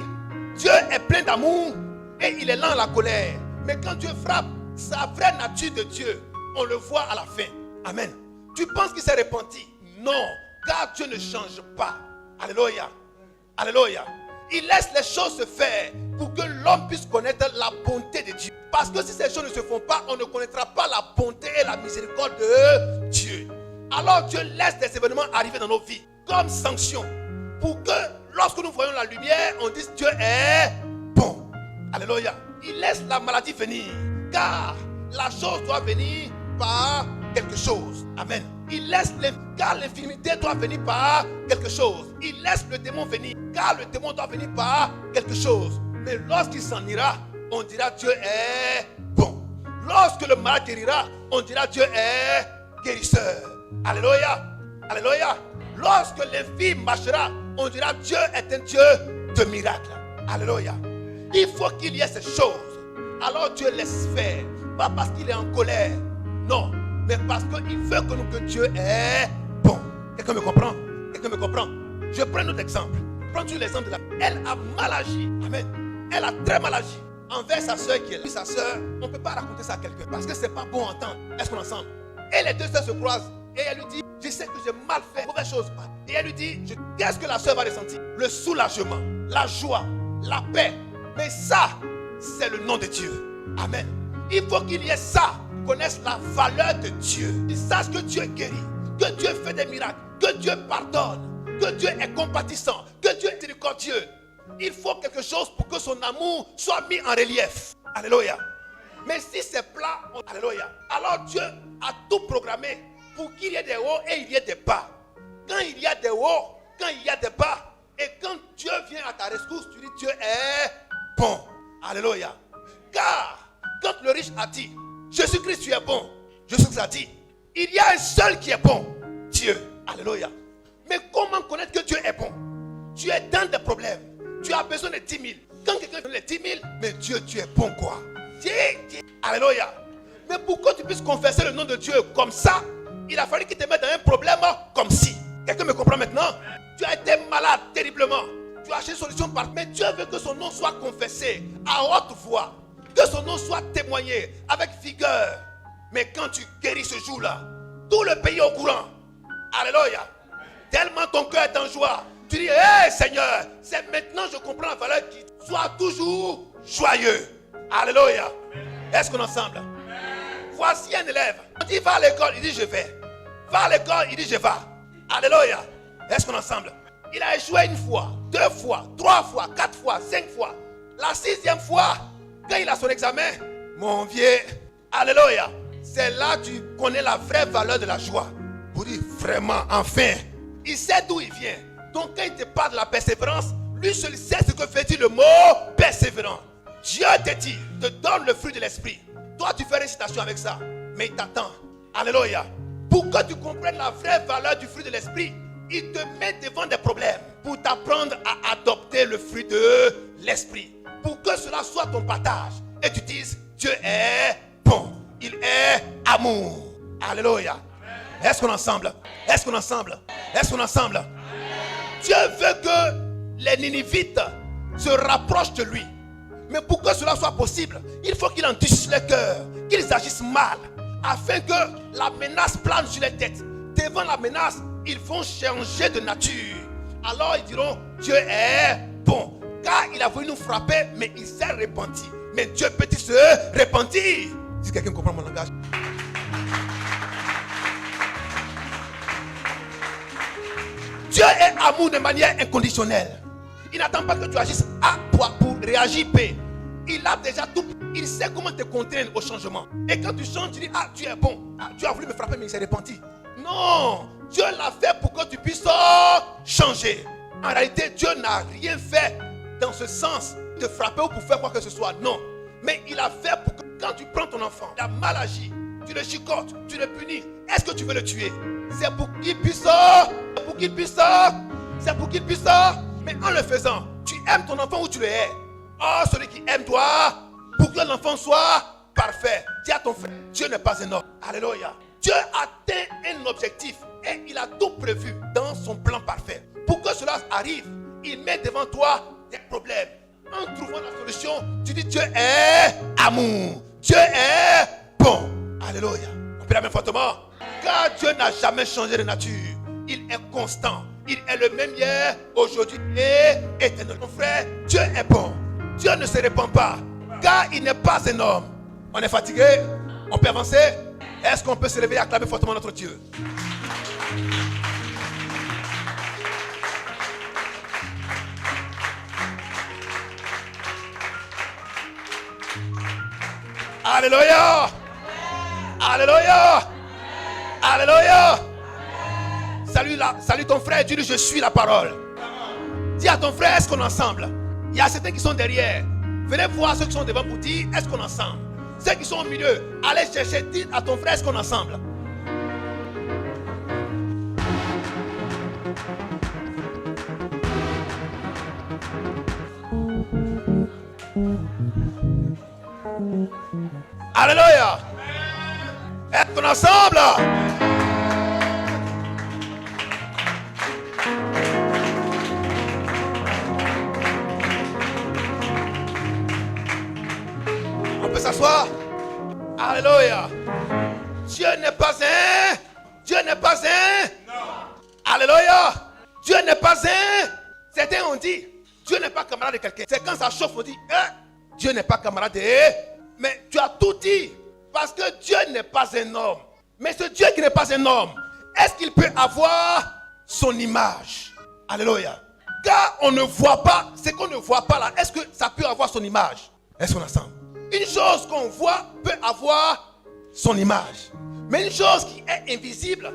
Dieu est plein d'amour et il est lent à la colère. Mais quand Dieu frappe, sa vraie nature de Dieu, on le voit à la fin. Amen. Tu penses qu'il s'est repenti? Non, car Dieu ne change pas. Alléluia. Alléluia. Il laisse les choses se faire pour que l'homme puisse connaître la bonté de Dieu. Parce que si ces choses ne se font pas, on ne connaîtra pas la bonté et la miséricorde de Dieu. Alors Dieu laisse des événements arriver dans nos vies comme sanction pour que lorsque nous voyons la lumière, on dise Dieu est bon. Alléluia. Il laisse la maladie venir car la chose doit venir par quelque chose. Amen. Il laisse car l'infirmité doit venir par quelque chose. Il laisse le démon venir car le démon doit venir par quelque chose. Mais lorsqu'il s'en ira, on dira Dieu est bon. Lorsque le malade guérira, on dira Dieu est guérisseur. Alléluia. Alléluia. Lorsque l'infirme marchera, on dira Dieu est un Dieu de miracles. Alléluia. Il faut qu'il y ait ces choses. Alors Dieu laisse faire. Pas parce qu'il est en colère. Non. Mais parce qu'il veut que Dieu est bon. Quelqu'un me comprend? Quelqu'un me comprend? Je prends un autre exemple. Prends-tu l'exemple de la... Elle a mal agi. Amen. Elle a très mal agi envers sa soeur qui est là. Sa soeur, on ne peut pas raconter ça à quelqu'un parce que c'est pas bon à entendre. Est-ce qu'on est ensemble? Et les deux soeurs se croisent. Et elle lui dit, je sais que j'ai mal fait, mauvaise chose. Et elle lui dit, qu'est-ce que la soeur va ressentir? Le soulagement, la joie, la paix. Mais ça, c'est le nom de Dieu. Amen. Il faut qu'il y ait ça. Connaissent la valeur de Dieu. Ils sachent que Dieu guérit, que Dieu fait des miracles, que Dieu pardonne, que Dieu est compatissant, que Dieu est miséricordieux. Il faut quelque chose pour que son amour soit mis en relief. Alléluia. Mais si c'est plat, alléluia. Alors Dieu a tout programmé pour qu'il y ait des hauts et il y ait des bas. Quand il y a des hauts, quand il y a des bas, et quand Dieu vient à ta rescousse, tu dis Dieu est bon. Alléluia. Car quand le riche a dit Jésus-Christ, tu es bon, Jésus-Christ a dit il y a un seul qui est bon, Dieu. Alléluia. Mais comment connaître que Dieu est bon? Tu es dans des problèmes. Tu as besoin de 10 000. Quand quelqu'un donne les 10 000, mais Dieu, tu es bon quoi? Dis. Alléluia. Mais pour que tu puisses confesser le nom de Dieu comme ça, il a fallu qu'il te mette dans un problème comme si. Quelqu'un me comprend maintenant? Tu as été malade terriblement. Tu as cherché une solution partout. Mais Dieu veut que son nom soit confessé à haute voix. Que son nom soit témoigné avec vigueur. Mais quand tu guéris ce jour-là, tout le pays est au courant. Alléluia. Tellement ton cœur est en joie. Tu dis, hé Seigneur, c'est maintenant que je comprends la valeur qui soit toujours joyeux. Alléluia. Est-ce qu'on est ensemble? Voici un élève. On dit, va à l'école, il dit, je vais. Va à l'école, il dit, je vais. Alléluia. Est-ce qu'on est ensemble? Il a échoué une fois, 2 fois, 3 fois, 4 fois, 5 fois. La 6e fois, quand il a son examen, mon vieux, alléluia. C'est là que tu connais la vraie valeur de la joie. Pour dire, vraiment, enfin, il sait d'où il vient. Donc quand il te parle de la persévérance, lui seul sait ce que fait dire le mot persévérant. Dieu te dit, te donne le fruit de l'esprit. Toi tu fais récitation avec ça, mais il t'attend. Alléluia. Pour que tu comprennes la vraie valeur du fruit de l'esprit, il te met devant des problèmes pour t'apprendre à adopter le fruit de l'esprit. Pour que cela soit ton partage. Et tu dises, Dieu est bon. Il est amour. Alléluia. Est-ce qu'on est ensemble? Est-ce qu'on est ensemble? Est-ce qu'on est ensemble? Dieu veut que les Ninivites se rapprochent de lui. Mais pour que cela soit possible, il faut qu'il endurcisse le cœur, qu'ils agissent mal, afin que la menace plane sur les têtes. Devant la menace, ils vont changer de nature. Alors ils diront, Dieu est bon. Car il a voulu nous frapper, mais il s'est repenti. Mais Dieu peut-il se repentir? Si quelqu'un comprend mon langage. Dieu est amour de manière inconditionnelle. Il n'attend pas que tu agisses A pour réagir B. Il a déjà tout. Il sait comment te contraindre au changement. Et quand tu changes, tu dis, ah, tu es bon. Ah, Dieu a voulu me frapper, mais il s'est repenti. Non, Dieu l'a fait pour que tu puisses changer. En réalité, Dieu n'a rien fait dans ce sens de frapper ou pour faire quoi que ce soit. Non. Mais il a fait pour que quand tu prends ton enfant, il a mal agi, tu le chicotes, tu le punis. Est-ce que tu veux le tuer? C'est pour qu'il puisse c'est pour qu'il puisse mais en le faisant, tu aimes ton enfant ou tu le hais? Oh, celui qui aime toi, pour que l'enfant soit parfait. Dis à ton frère, Dieu n'est pas un homme. Alléluia. Dieu atteint un objectif et il a tout prévu dans son plan parfait. Pour que cela arrive, il met devant toi des problèmes. En trouvant la solution, tu dis Dieu est amour. Dieu est bon. Alléluia. On peut la même fortement. Car Dieu n'a jamais changé de nature. Il est constant. Il est le même hier, aujourd'hui et éternel. Mon frère, Dieu est bon. Dieu ne se répand pas. Car il n'est pas un homme. On est fatigué. On peut avancer. Est-ce qu'on peut se lever et acclamer fortement notre Dieu? Alléluia. Alléluia. Alléluia. Salut ton frère, dis-lui je suis la parole. Dis à ton frère, est-ce qu'on est ensemble? Il y a certains qui sont derrière. Venez voir ceux qui sont devant pour dire, est-ce qu'on est ensemble? Ceux qui sont au milieu, allez chercher, dites à ton frère, est-ce qu'on est ensemble? Alléluia. Est-ce qu'on est ensemble? On peut s'asseoir. Alléluia. Dieu n'est pas un. Dieu n'est pas un. Non. Alléluia. Dieu n'est pas un. Certains ont dit, Dieu n'est pas camarade de quelqu'un. C'est quand ça chauffe, on dit, Dieu n'est pas camarade de. Mais tu as tout dit. Parce que Dieu n'est pas un homme. Mais ce Dieu qui n'est pas un homme, est-ce qu'il peut avoir son image? Alléluia. Car on ne voit pas, ce qu'on ne voit pas là, est-ce que ça peut avoir son image? Est-ce qu'on ensemble? Une chose qu'on voit peut avoir son image. Mais une chose qui est invisible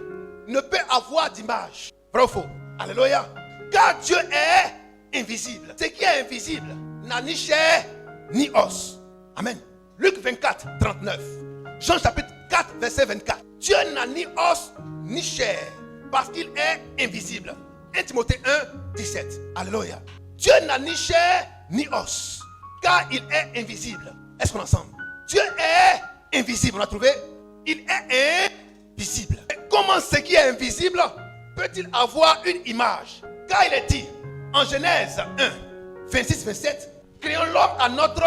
ne peut avoir d'image. Vrai ou faux? Alléluia. Car Dieu est invisible. Ce qui est invisible n'a ni chair ni os. Amen. Luc 24, 39. Jean chapitre 4, verset 24. Dieu n'a ni os ni chair parce qu'il est invisible. 1 Timothée 1, 17. Alléluia. Dieu n'a ni chair ni os car il est invisible. Est-ce qu'on est ensemble? Dieu est invisible. On a trouvé? Il est invisible. Et comment ce qui est invisible peut-il avoir une image? Car il est dit en Genèse 1, 26, 27, créons l'homme à notre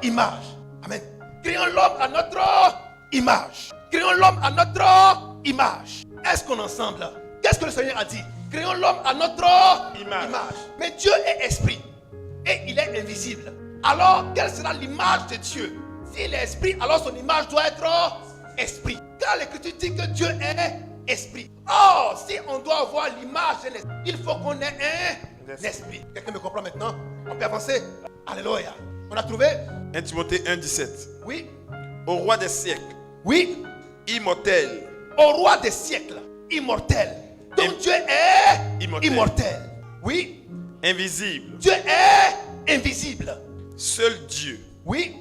image. Amen. Créons l'homme à notre image. Créons l'homme à notre image. Est-ce qu'on est ensemble? Qu'est-ce que le Seigneur a dit? Créons l'homme à notre image. Mais Dieu est esprit et il est invisible. Alors, quelle sera l'image de Dieu? S'il est esprit, alors son image doit être esprit. Car l'Écriture dit que Dieu est esprit. Or, si on doit avoir l'image de l'esprit, il faut qu'on ait un esprit. Quelqu'un me comprend maintenant? On peut avancer? Alléluia. On a trouvé? 1 Timothée 1, 17. Oui. Au roi des siècles, Oui. immortel, Au roi des siècles, immortel. Donc Dieu est immortel. Oui. invisible, Dieu est invisible. seul Dieu, Oui.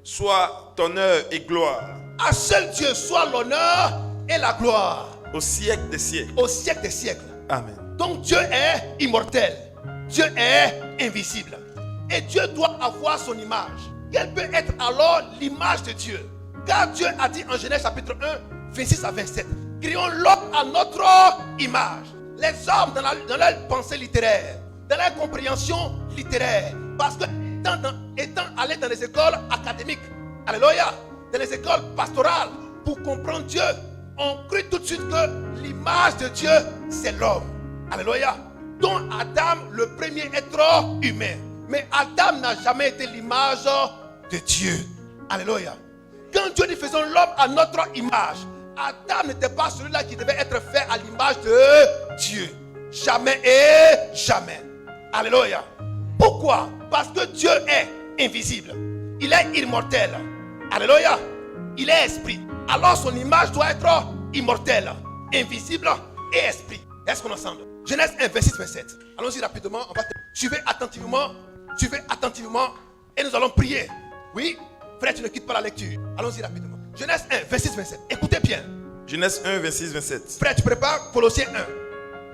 soit honneur et gloire À seul Dieu soit l'honneur et la gloire au siècle des siècles. au siècle des siècles. Amen. Donc Dieu est immortel. Dieu est invisible. Et Dieu doit avoir son image. Quelle peut être alors l'image de Dieu? Car Dieu a dit en Genèse chapitre 1, 26 à 27. Créons l'homme à notre image. Les hommes dans leur pensée littéraire, dans leur compréhension littéraire. Parce que étant allés dans les écoles académiques, alléluia, dans les écoles pastorales, pour comprendre Dieu, on cru tout de suite que l'image de Dieu, c'est l'homme. Alléluia. Dont Adam, le premier être humain. Mais Adam n'a jamais été l'image de Dieu. Alléluia. Quand Dieu dit faisons l'homme à notre image, Adam n'était pas celui-là qui devait être fait à l'image de Dieu. Jamais et jamais. Alléluia. Pourquoi? Parce que Dieu est invisible. Il est immortel. Alléluia. Il est esprit. Alors son image doit être immortelle, invisible et esprit. Est-ce qu'on est ensemble? Genèse 1, 26, 27. Allons-y rapidement. Suivez attentivement. Suivez attentivement. Et nous allons prier. Oui? Frère, tu ne quittes pas la lecture. Allons-y rapidement. Genèse 1, 26, 27. Écoutez bien. Genèse 1, 26, 27. Frère, tu prépares Colossiens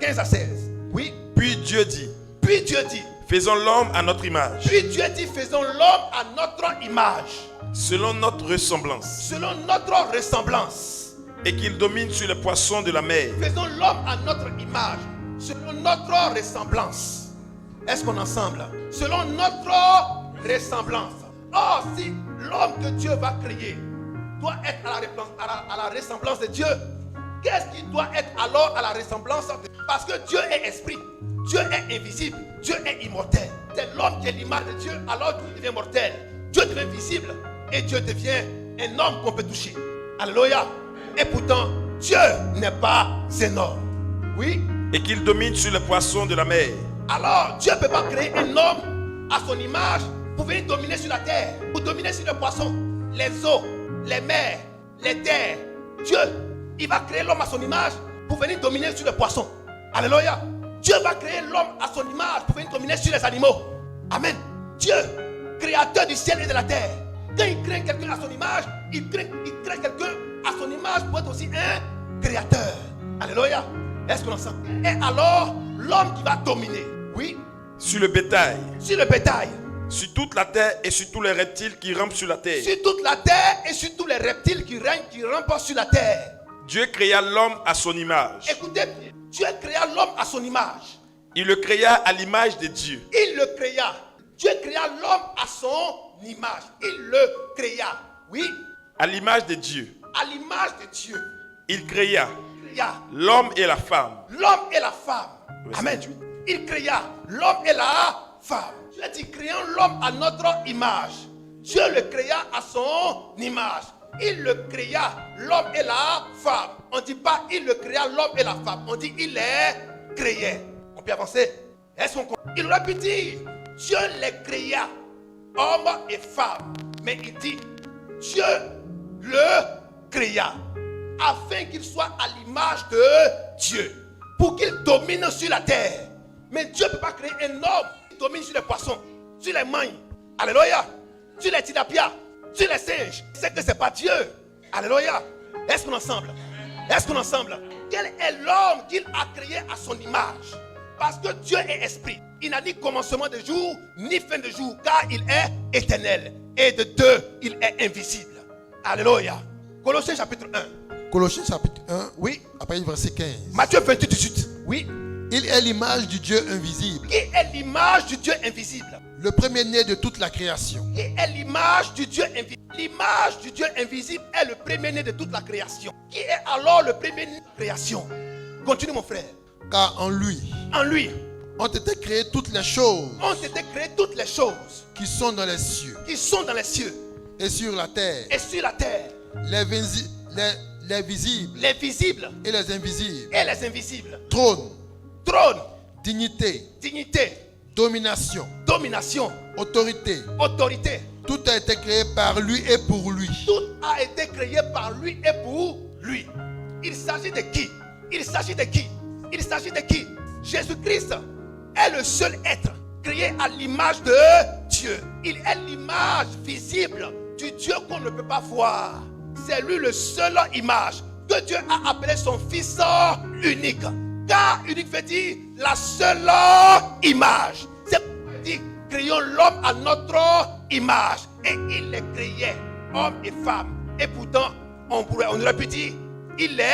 1, 15 à 16. Oui? Puis Dieu dit, Puis Dieu dit. faisons l'homme à notre image, Puis Dieu dit, faisons l'homme à notre image. selon notre ressemblance, Selon notre ressemblance. et qu'il domine sur les poissons de la mer, Faisons l'homme à notre image. Selon notre ressemblance. Est-ce qu'on est ensemble? Selon notre ressemblance. Or, si l'homme que Dieu va créer doit être à la ressemblance de Dieu, qu'est-ce qui doit être alors à la ressemblance de Dieu? Parce que Dieu est esprit, Dieu est invisible, Dieu est immortel. C'est l'homme qui est l'image de Dieu, alors Dieu devient mortel. Dieu devient visible et Dieu devient un homme qu'on peut toucher. Alléluia. Et pourtant, Dieu n'est pas un homme. Oui. et qu'il domine sur les poissons de la mer, Alors, Dieu ne peut pas créer un homme à son image pour venir dominer sur la terre, pour dominer sur les poissons, les eaux, les mers, les terres. Dieu, il va créer l'homme à son image pour venir dominer sur les poissons. Alléluia. Dieu va créer l'homme à son image pour venir dominer sur les animaux. Amen. Dieu, créateur du ciel et de la terre, Quand il crée quelqu'un à son image, il crée quelqu'un à son image pour être aussi un créateur. Alléluia. Est-ce qu'on entend? Et alors, l'homme qui va dominer, oui, sur le bétail, sur le bétail, sur toute la terre et sur tous les reptiles qui rampent sur la terre. sur toute la terre et sur tous les reptiles qui règnent, qui rampent sur la terre. Dieu créa l'homme à son image. Écoutez bien, Dieu créa l'homme à son image. Il le créa à l'image de Dieu. Il le créa. Dieu créa l'homme à son image. Il le créa. Oui, À l'image de Dieu. à l'image de Dieu. Il créa Il créa l'homme et la femme. l'homme et la femme. Verset Amen. 28. Il créa l'homme et la femme. Dieu dit, créons l'homme à notre image. Dieu le créa à son image. Il le créa l'homme et la femme. On ne dit pas il le créa l'homme et la femme. On dit il les créait. On peut avancer. Est-ce qu'on comprend? Il aurait pu dire Dieu les créa, hommes et femmes. Mais il dit Dieu le créa afin qu'il soit à l'image de Dieu, pour qu'il domine sur la terre. Mais Dieu ne peut pas créer un homme qui domine sur les poissons, sur les mailles, alléluia, sur les tilapias, sur les singes. C'est que ce n'est pas Dieu. Alléluia. Est-ce qu'on est ensemble? Est-ce qu'on est ensemble? Quel est l'homme qu'il a créé à son image? Parce que Dieu est esprit. Il n'a ni commencement de jour, ni fin de jour, car il est éternel. Et de deux, il est invisible. Alléluia. Colossiens chapitre 1. Colossiens chapitre 1, Oui. après verset 15. Matthieu 28, 18. Oui. Il est l'image du Dieu invisible, Qui est l'image du Dieu invisible? le premier-né de toute la création. Qui est l'image du Dieu invisible? L'image du Dieu invisible est le premier-né de toute la création. Qui est alors le premier-né de la création? Continue mon frère. Car en lui En lui ont été créées toutes les choses ont été créées toutes les choses qui sont dans les cieux qui sont dans les cieux et sur la terre, et sur la terre, les visibles les visibles et les invisibles, et les invisibles. trône, Trône, dignité, dignité, domination, domination, autorité. autorité. Tout a été créé par lui et pour lui. Tout a été créé par lui et pour lui. Il s'agit de qui? Il s'agit de qui? Il s'agit de qui? Jésus-Christ est le seul être créé à l'image de Dieu. Il est l'image visible du Dieu qu'on ne peut pas voir. C'est lui le seul image que Dieu a appelé son Fils unique. Car unique veut dire la seule image. C'est pourquoi il dit créons l'homme à notre image. Et il les créait, hommes et femmes. Et pourtant, on aurait pu dire il les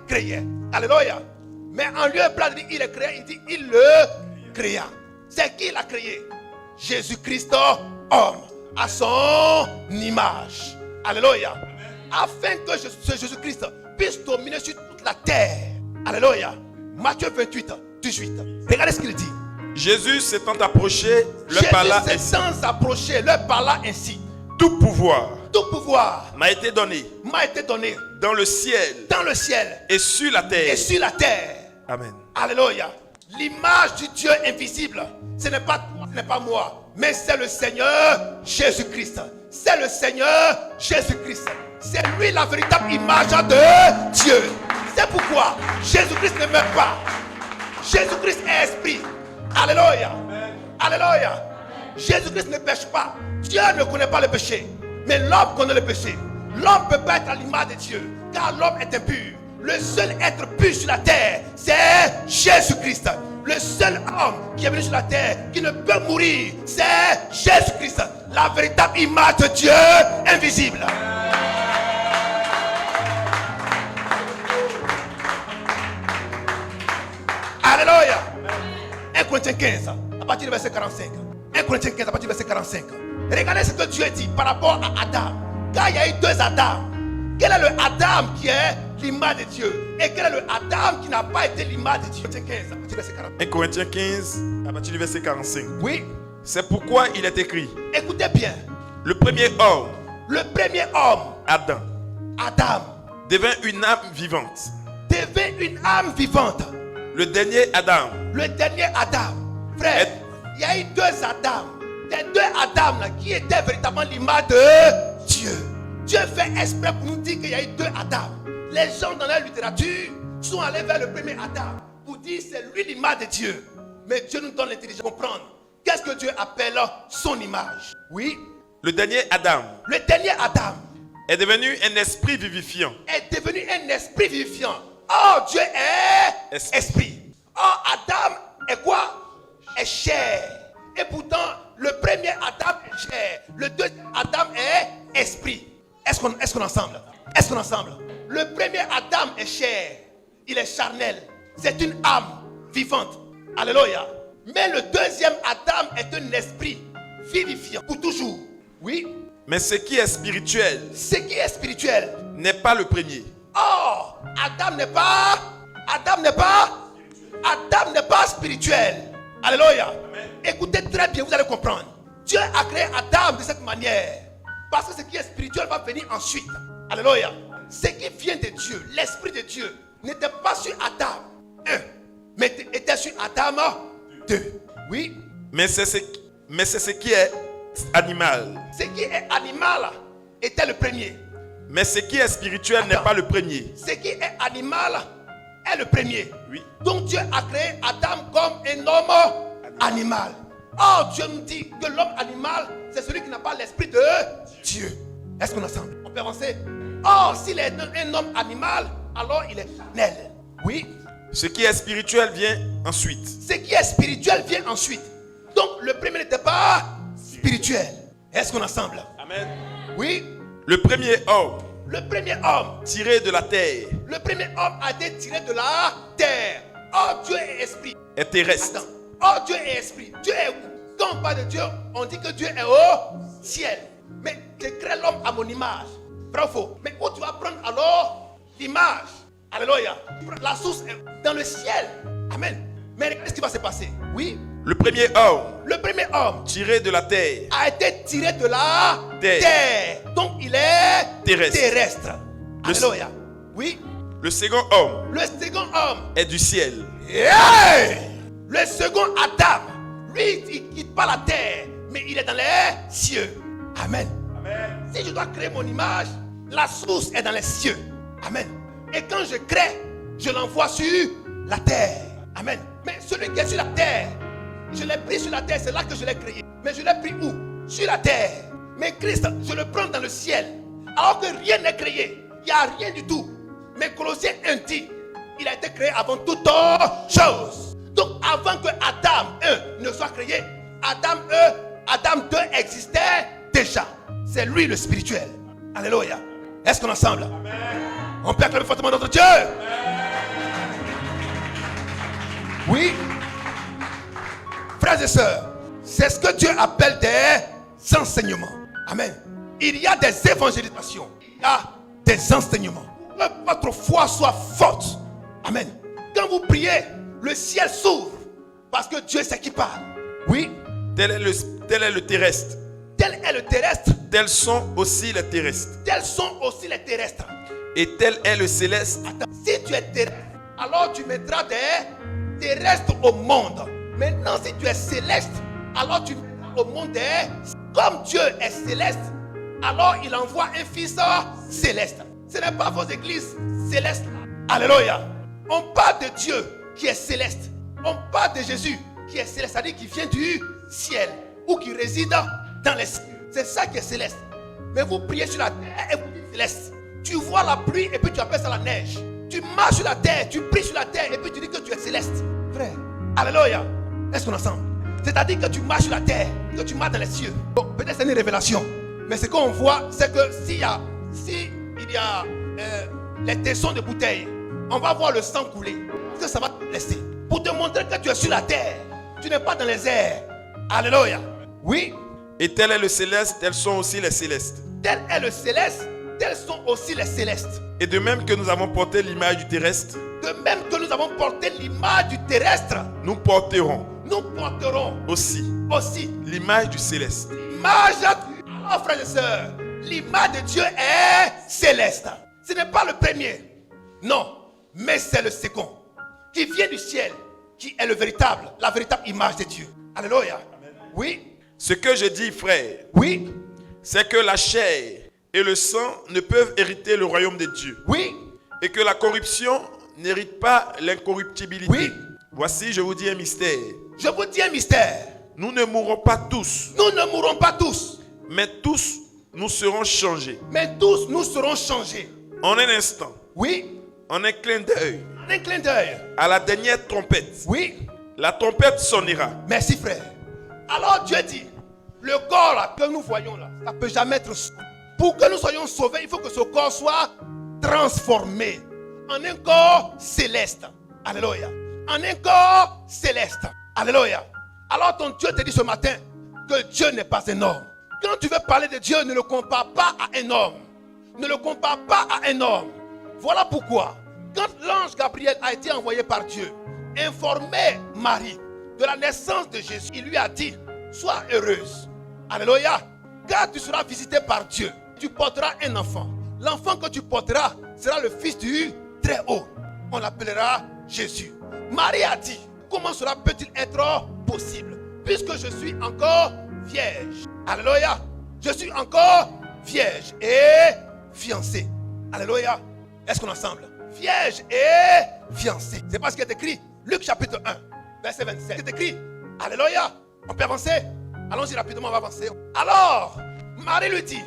créait. Alléluia. Mais en lieu et place de dire il les créait, il dit il le créa. C'est qui l'a créé? Jésus-Christ, homme, à son image. Alléluia. Afin que ce Jésus-Christ puisse dominer sur toute la terre. Alléluia. Matthieu 28, 18. Regardez ce qu'il dit. Jésus s'étant approché, leur parla Jésus ainsi. s'étant approché, leur parla ainsi. Tout pouvoir Tout pouvoir m'a été donné m'a été donné dans le ciel dans le ciel et sur la et terre. sur la terre. Amen. Alléluia. L'image du Dieu invisible, ce n'est pas toi, ce n'est pas moi, mais c'est le Seigneur Jésus-Christ. C'est le Seigneur Jésus-Christ. C'est lui la véritable image de Dieu. C'est pourquoi Jésus-Christ ne meurt pas. Jésus-Christ est esprit. Alléluia. Alléluia. Jésus-Christ ne pêche pas. Dieu ne connaît pas le péché, mais l'homme connaît le péché. L'homme ne peut pas être à l'image de Dieu, car l'homme est impur. Le seul être pur sur la terre, c'est Jésus-Christ. Le seul homme qui est venu sur la terre, qui ne peut mourir, c'est Jésus-Christ. La véritable image de Dieu invisible. Alléluia. 1 Corinthiens 15, à partir du verset 45. 1 Corinthiens 15, à partir du verset 45. Regardez ce que Dieu dit par rapport à Adam. Car il y a eu deux Adam. Quel est le Adam qui est l'image de Dieu? Et quel est le Adam qui n'a pas été l'image de Dieu? 1 Corinthiens 15, à partir du verset 45. 1 Corinthiens 15, à partir du verset 45. Oui, C'est pourquoi il est écrit, écoutez bien. le premier homme, Le premier homme, Adam, Adam, devint une âme vivante. devint une âme vivante. Le dernier Adam, Le dernier Adam. Frère, il y a eu deux Adam. Ces deux Adam là, qui étaient véritablement l'image de Dieu. Dieu fait exprès pour nous dire qu'il y a eu deux Adam. Les gens dans la littérature sont allés vers le premier Adam pour dire c'est lui l'image de Dieu. Mais Dieu nous donne l'intelligence de comprendre. Qu'est-ce que Dieu appelle son image? Oui, Le dernier Adam le dernier Adam, est devenu un esprit vivifiant. est devenu un esprit vivifiant. Oh, Dieu est Esprit. esprit. Oh, Adam est quoi? Est chair. Et pourtant, le premier Adam est chair. Le deuxième Adam est esprit. Est-ce qu'on est ensemble? Est-ce qu'on est ensemble? Le premier Adam est chair. Il est charnel. C'est une âme vivante. Alléluia. Mais le deuxième Adam est un esprit vivifiant pour toujours. Oui. Mais ce qui est spirituel Ce qui est spirituel. n'est pas le premier. Oh, Adam n'est pas spirituel. Alléluia. Écoutez très bien, vous allez comprendre. Dieu a créé Adam de cette manière. Parce que ce qui est spirituel va venir ensuite. Alléluia. Ce qui vient de Dieu, l'esprit de Dieu, n'était pas sur Adam 1, mais était sur Adam 2. Oui. Mais c'est ce qui est animal. Ce qui est animal était le premier. Mais ce qui est spirituel n'est pas le premier. Ce qui est animal est le premier. Oui. Donc Dieu a créé Adam comme un homme animal. Oh, Dieu nous dit que l'homme animal, c'est celui qui n'a pas l'esprit de Dieu. Est-ce qu'on est ensemble? On peut avancer? Oh, s'il est un homme animal, alors il est charnel. Oui. Ce qui est spirituel vient ensuite. Ce qui est spirituel vient ensuite. Donc le premier n'était pas spirituel. Est-ce qu'on est ensemble? Amen. Oui. Le premier homme Le premier homme. tiré de la terre Le premier homme a été tiré de la terre. Oh, Dieu est esprit. est terrestre. Attends. Oh, Dieu est esprit. Dieu est où? Quand on parle de Dieu, on dit que Dieu est au ciel. Mais je crée l'homme à mon image. Vrai ou faux? Mais où tu vas prendre alors l'image? Alléluia. La source est dans le ciel. Amen. Mais regardez ce qui va se passer. Oui. Le premier homme Le premier homme tiré de la terre a été tiré de la Terre. terre. Donc il est Terrestre. Alléluia. Oui. Le second homme Le second homme. est du ciel. Yeah! Le second Adam, lui, il ne quitte pas la terre, mais il est dans les cieux. Amen. Si je dois créer mon image, la source est dans les cieux. Amen. Et quand je crée, je l'envoie sur la terre. Amen. Mais celui qui est sur la terre, je l'ai pris sur la terre, c'est là que je l'ai créé. Mais je l'ai pris où? Sur la terre. Mais Christ, je le prends dans le ciel. Alors que rien n'est créé. Il n'y a rien du tout. Mais Colossiens 1 dit, il a été créé avant toute chose. Donc avant que Adam 1 ne soit créé, Adam 2 existait déjà. C'est lui le spirituel. Alléluia. Est-ce qu'on est ensemble? On peut acclamer fortement notre Dieu. Oui. Frères et sœurs, c'est ce que Dieu appelle des enseignements. Amen. Il y a des évangélisations. Il y a des enseignements. Que votre foi soit forte. Amen. Quand vous priez, le ciel s'ouvre. Parce que Dieu c'est qui parle. Oui. Tel est le terrestre. Tel est le terrestre. Tels sont aussi les terrestres. Tels sont aussi les terrestres. Et tel est le céleste. Attends, si tu es terrestre, alors tu mettras des terrestres au monde. Maintenant, si tu es céleste, alors tu mettras au monde des... Comme Dieu est céleste, alors il envoie un fils céleste. Ce n'est pas vos églises célestes. Alléluia. On parle de Dieu qui est céleste. On parle de Jésus qui est céleste, c'est-à-dire qui vient du ciel ou qui réside dans les cieux. C'est ça qui est céleste. Mais vous priez sur la terre et vous dites céleste. Tu vois la pluie et puis tu appelles ça la neige. Tu marches sur la terre, tu pries sur la terre et puis tu dis que tu es céleste. Frère, alléluia. Est-ce qu'on est ensemble? C'est-à-dire que tu marches sur la terre, que tu marches dans les cieux. Bon, peut-être c'est une révélation. Mais ce qu'on voit, c'est que s'il y a les tessons de bouteilles, on va voir le sang couler. Parce que ça va te blesser. Pour te montrer que tu es sur la terre. Tu n'es pas dans les airs. Alléluia. Oui. Et tel est le céleste, tels sont aussi les célestes. Tel est le céleste, tels sont aussi les célestes. Et de même que nous avons porté l'image du terrestre, De même que nous avons porté l'image du terrestre, nous porterons nous porterons aussi aussi l'image du céleste. l'image du... Alors frères et sœurs, l'image de Dieu est céleste. Ce n'est pas le premier. Non, mais c'est le second. Qui vient du ciel, qui est la véritable image de Dieu. Alléluia. Oui. Ce que je dis, frère, Oui. c'est que la chair et le sang ne peuvent hériter le royaume de Dieu. Oui. Et que la corruption n'hérite pas l'incorruptibilité. Oui. Voici, je vous dis un mystère. Je vous dis un mystère. Nous ne mourrons pas tous, Nous ne mourrons pas tous, Mais tous nous serons changés. Mais tous nous serons changés. En un instant, Oui, en un clin d'œil, en un clin d'œil. à la dernière trompette. Oui, La trompette sonnera. merci frère. Alors Dieu dit, le corps là, que nous voyons là, ça ne peut jamais être sauvé. Pour que nous soyons sauvés, il faut que ce corps soit transformé en un corps céleste. Alléluia. En un corps céleste. Alléluia. Alors ton Dieu te dit ce matin que Dieu n'est pas un homme. Quand tu veux parler de Dieu, ne le compare pas à un homme. Ne le compare pas à un homme. Voilà pourquoi, quand l'ange Gabriel a été envoyé par Dieu, informer Marie de la naissance de Jésus, il lui a dit, sois heureuse. Alléluia. Car tu seras visité par Dieu. Tu porteras un enfant. L'enfant que tu porteras sera le fils du Très-Haut. On l'appellera Jésus. Marie a dit, comment cela peut-il être possible puisque je suis encore vierge. Alléluia. Je suis encore vierge et fiancée. Alléluia. Est-ce qu'on est ensemble? Vierge et fiancée. C'est pas ce qui est écrit. Luc chapitre 1, verset 27. C'est écrit. Alléluia. On peut avancer? Allons-y rapidement, on va avancer. Alors, Marie lui dit,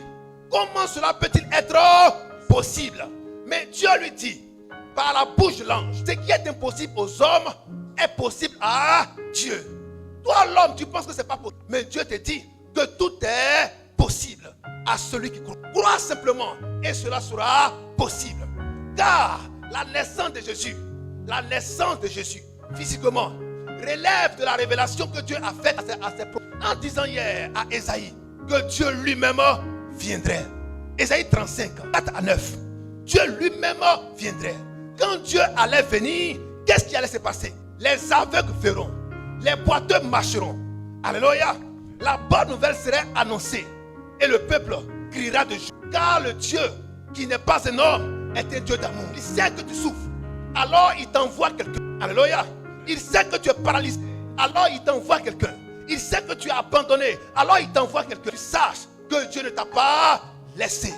comment cela peut-il être possible? Mais Dieu lui dit, par la bouche de l'ange, ce qui est impossible aux hommes est possible à Dieu. Toi, l'homme, tu penses que ce n'est pas possible. Mais Dieu te dit que tout est possible à celui qui croit. Crois simplement et cela sera possible. Car la naissance de Jésus, physiquement, relève de la révélation que Dieu a faite à ses prophètes en disant hier à Ésaïe que Dieu lui-même viendrait. Ésaïe 35, 4 à 9. Dieu lui-même viendrait. Quand Dieu allait venir, qu'est-ce qui allait se passer? Les aveugles verront, les boiteux marcheront. Alléluia. La bonne nouvelle serait annoncée et le peuple criera de joie. Car le Dieu qui n'est pas un homme est un Dieu d'amour. Il sait que tu souffres, alors il t'envoie quelqu'un. Alléluia. Il sait que tu es paralysé, alors il t'envoie quelqu'un. Il sait que tu es abandonné, alors il t'envoie quelqu'un. Tu saches que Dieu ne t'a pas laissé.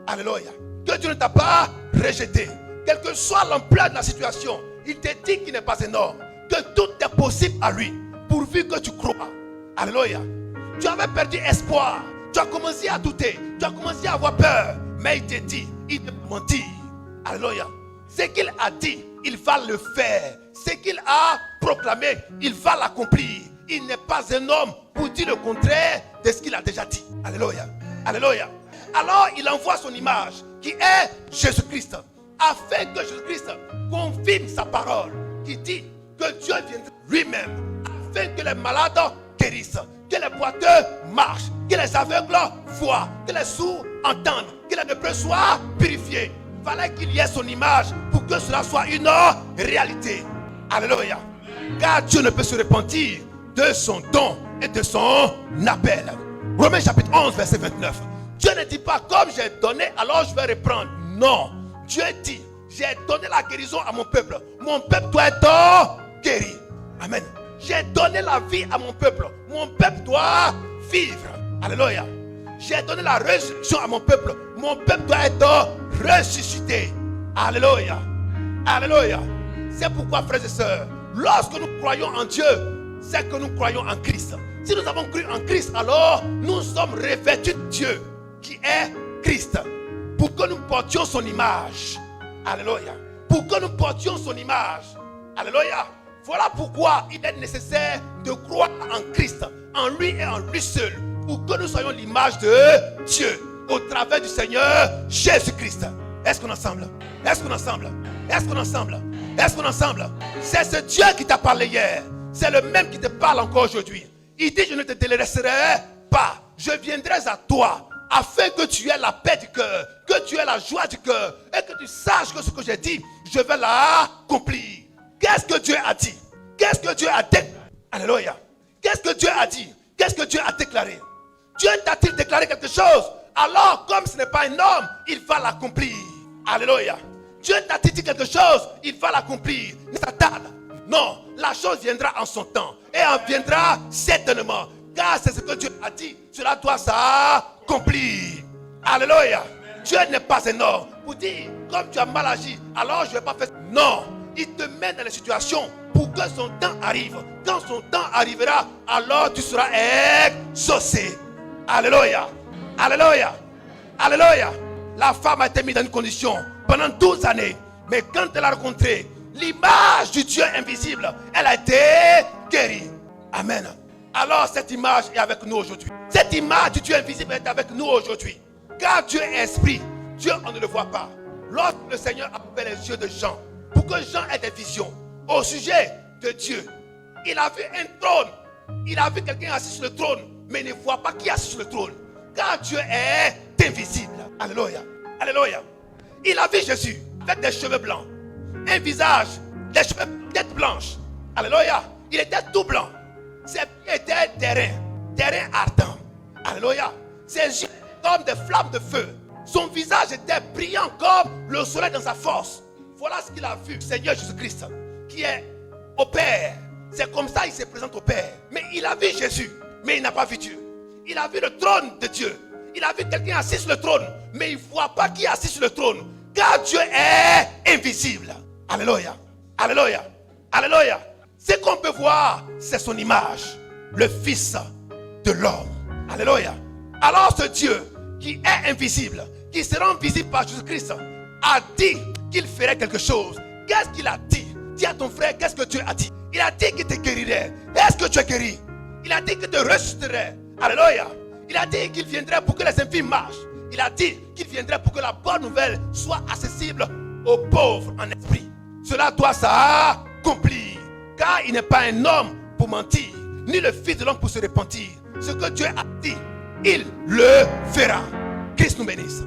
Alléluia. Que Dieu ne t'a pas rejeté. Quelle que soit l'ampleur de la situation, il te dit qu'il n'est pas un homme, que tout est possible à lui, pourvu que tu crois. Alléluia. Tu avais perdu espoir, tu as commencé à douter, tu as commencé à avoir peur, mais il te dit, il ne peut pas mentir. Alléluia. Ce qu'il a dit, il va le faire. Ce qu'il a proclamé, il va l'accomplir. Il n'est pas un homme pour dire le contraire de ce qu'il a déjà dit. Alléluia. Alléluia. Alors il envoie son image qui est Jésus-Christ, afin que Jésus-Christ confirme sa parole, qui dit que Dieu viendra lui-même, afin que les malades guérissent, que les boiteux marchent, que les aveugles voient, que les sourds entendent, que les lépreux soient purifiés. Il fallait qu'il y ait son image pour que cela soit une réalité. Alléluia. Car Dieu ne peut se repentir de son don et de son appel. Romains chapitre 11, verset 29. Dieu ne dit pas comme j'ai donné, alors je vais reprendre. Non. Dieu dit, j'ai donné la guérison à mon peuple. Mon peuple doit être guéri. Amen. J'ai donné la vie à mon peuple. Mon peuple doit vivre. Alléluia. J'ai donné la résurrection à mon peuple. Mon peuple doit être ressuscité. Alléluia. Alléluia. C'est pourquoi, frères et sœurs, lorsque nous croyons en Dieu, c'est que nous croyons en Christ. Si nous avons cru en Christ, alors nous sommes revêtus de Dieu, qui est Christ, pour que nous portions son image. Alléluia. Pour que nous portions son image. Alléluia. Voilà pourquoi il est nécessaire de croire en Christ, en lui et en lui seul, pour que nous soyons l'image de Dieu au travers du Seigneur Jésus-Christ. Est-ce qu'on est ensemble? Est-ce qu'on est ensemble? Est-ce qu'on est ensemble? Est-ce qu'on est ensemble? C'est ce Dieu qui t'a parlé hier. C'est le même qui te parle encore aujourd'hui. Il dit, je ne te délaisserai pas. Je viendrai à toi afin que tu aies la paix du cœur, que tu aies la joie du cœur et que tu saches que ce que j'ai dit, je vais l'accomplir. Qu'est-ce que Dieu a dit? Qu'est-ce que Dieu a déclaré? Alléluia. Qu'est-ce que Dieu a dit? Qu'est-ce que Dieu a déclaré? Dieu t'a-t-il déclaré quelque chose? Alors, comme ce n'est pas un homme, il va l'accomplir. Alléluia. Dieu t'a-t-il dit quelque chose? Il va l'accomplir. Ne s'attarde. Non, la chose viendra en son temps. Et elle viendra certainement. Car c'est ce que Dieu a dit. Cela doit s'accomplir. Alléluia. Dieu n'est pas un homme pour dire, comme tu as mal agi, alors je ne vais pas faire. Non. Il te met dans les situations pour que son temps arrive. Quand son temps arrivera, alors tu seras exaucé. Alléluia. Alléluia. Alléluia. La femme a été mise dans une condition pendant 12 années. Mais quand elle a rencontré l'image du Dieu invisible, elle a été guérie. Amen. Alors cette image est avec nous aujourd'hui. Cette image du Dieu invisible est avec nous aujourd'hui. Car Dieu est esprit. Dieu, on ne le voit pas. Lorsque le Seigneur a ouvert les yeux de Jean, pour que Jean ait des visions au sujet de Dieu, il a vu un trône. Il a vu quelqu'un assis sur le trône, mais il ne voit pas qui est assis sur le trône. Car Dieu est invisible. Alléluia. Alléluia. Il a vu Jésus avec des cheveux blancs, un visage, des cheveux, tête blanche. Alléluia. Il était tout blanc. Ses pieds étaient terrain ardent. Alléluia. Ses yeux comme des flammes de feu. Son visage était brillant comme le soleil dans sa force. Voilà ce qu'il a vu, Seigneur Jésus-Christ, qui est au Père. C'est comme ça qu'il se présente au Père. Mais il a vu Jésus, mais il n'a pas vu Dieu. Il a vu le trône de Dieu. Il a vu quelqu'un assis sur le trône, mais il ne voit pas qui est assis sur le trône. Car Dieu est invisible. Alléluia. Alléluia. Alléluia. Ce qu'on peut voir, c'est son image. Le Fils de l'homme. Alléluia. Alors ce Dieu qui est invisible, qui se rend visible par Jésus-Christ, a dit qu'il ferait quelque chose. Qu'est-ce qu'il a dit? Dis à ton frère, qu'est-ce que Dieu a dit? Il a dit qu'il te guérirait. Est-ce que tu es guéri? Il a dit qu'il te ressusciterait. Alléluia. Il a dit qu'il viendrait pour que les infimes marchent. Il a dit qu'il viendrait pour que la bonne nouvelle soit accessible aux pauvres en esprit. Cela doit s'accomplir. Car il n'est pas un homme pour mentir, ni le Fils de l'homme pour se repentir. Ce que Dieu a dit, il le fera. Christ nous bénisse.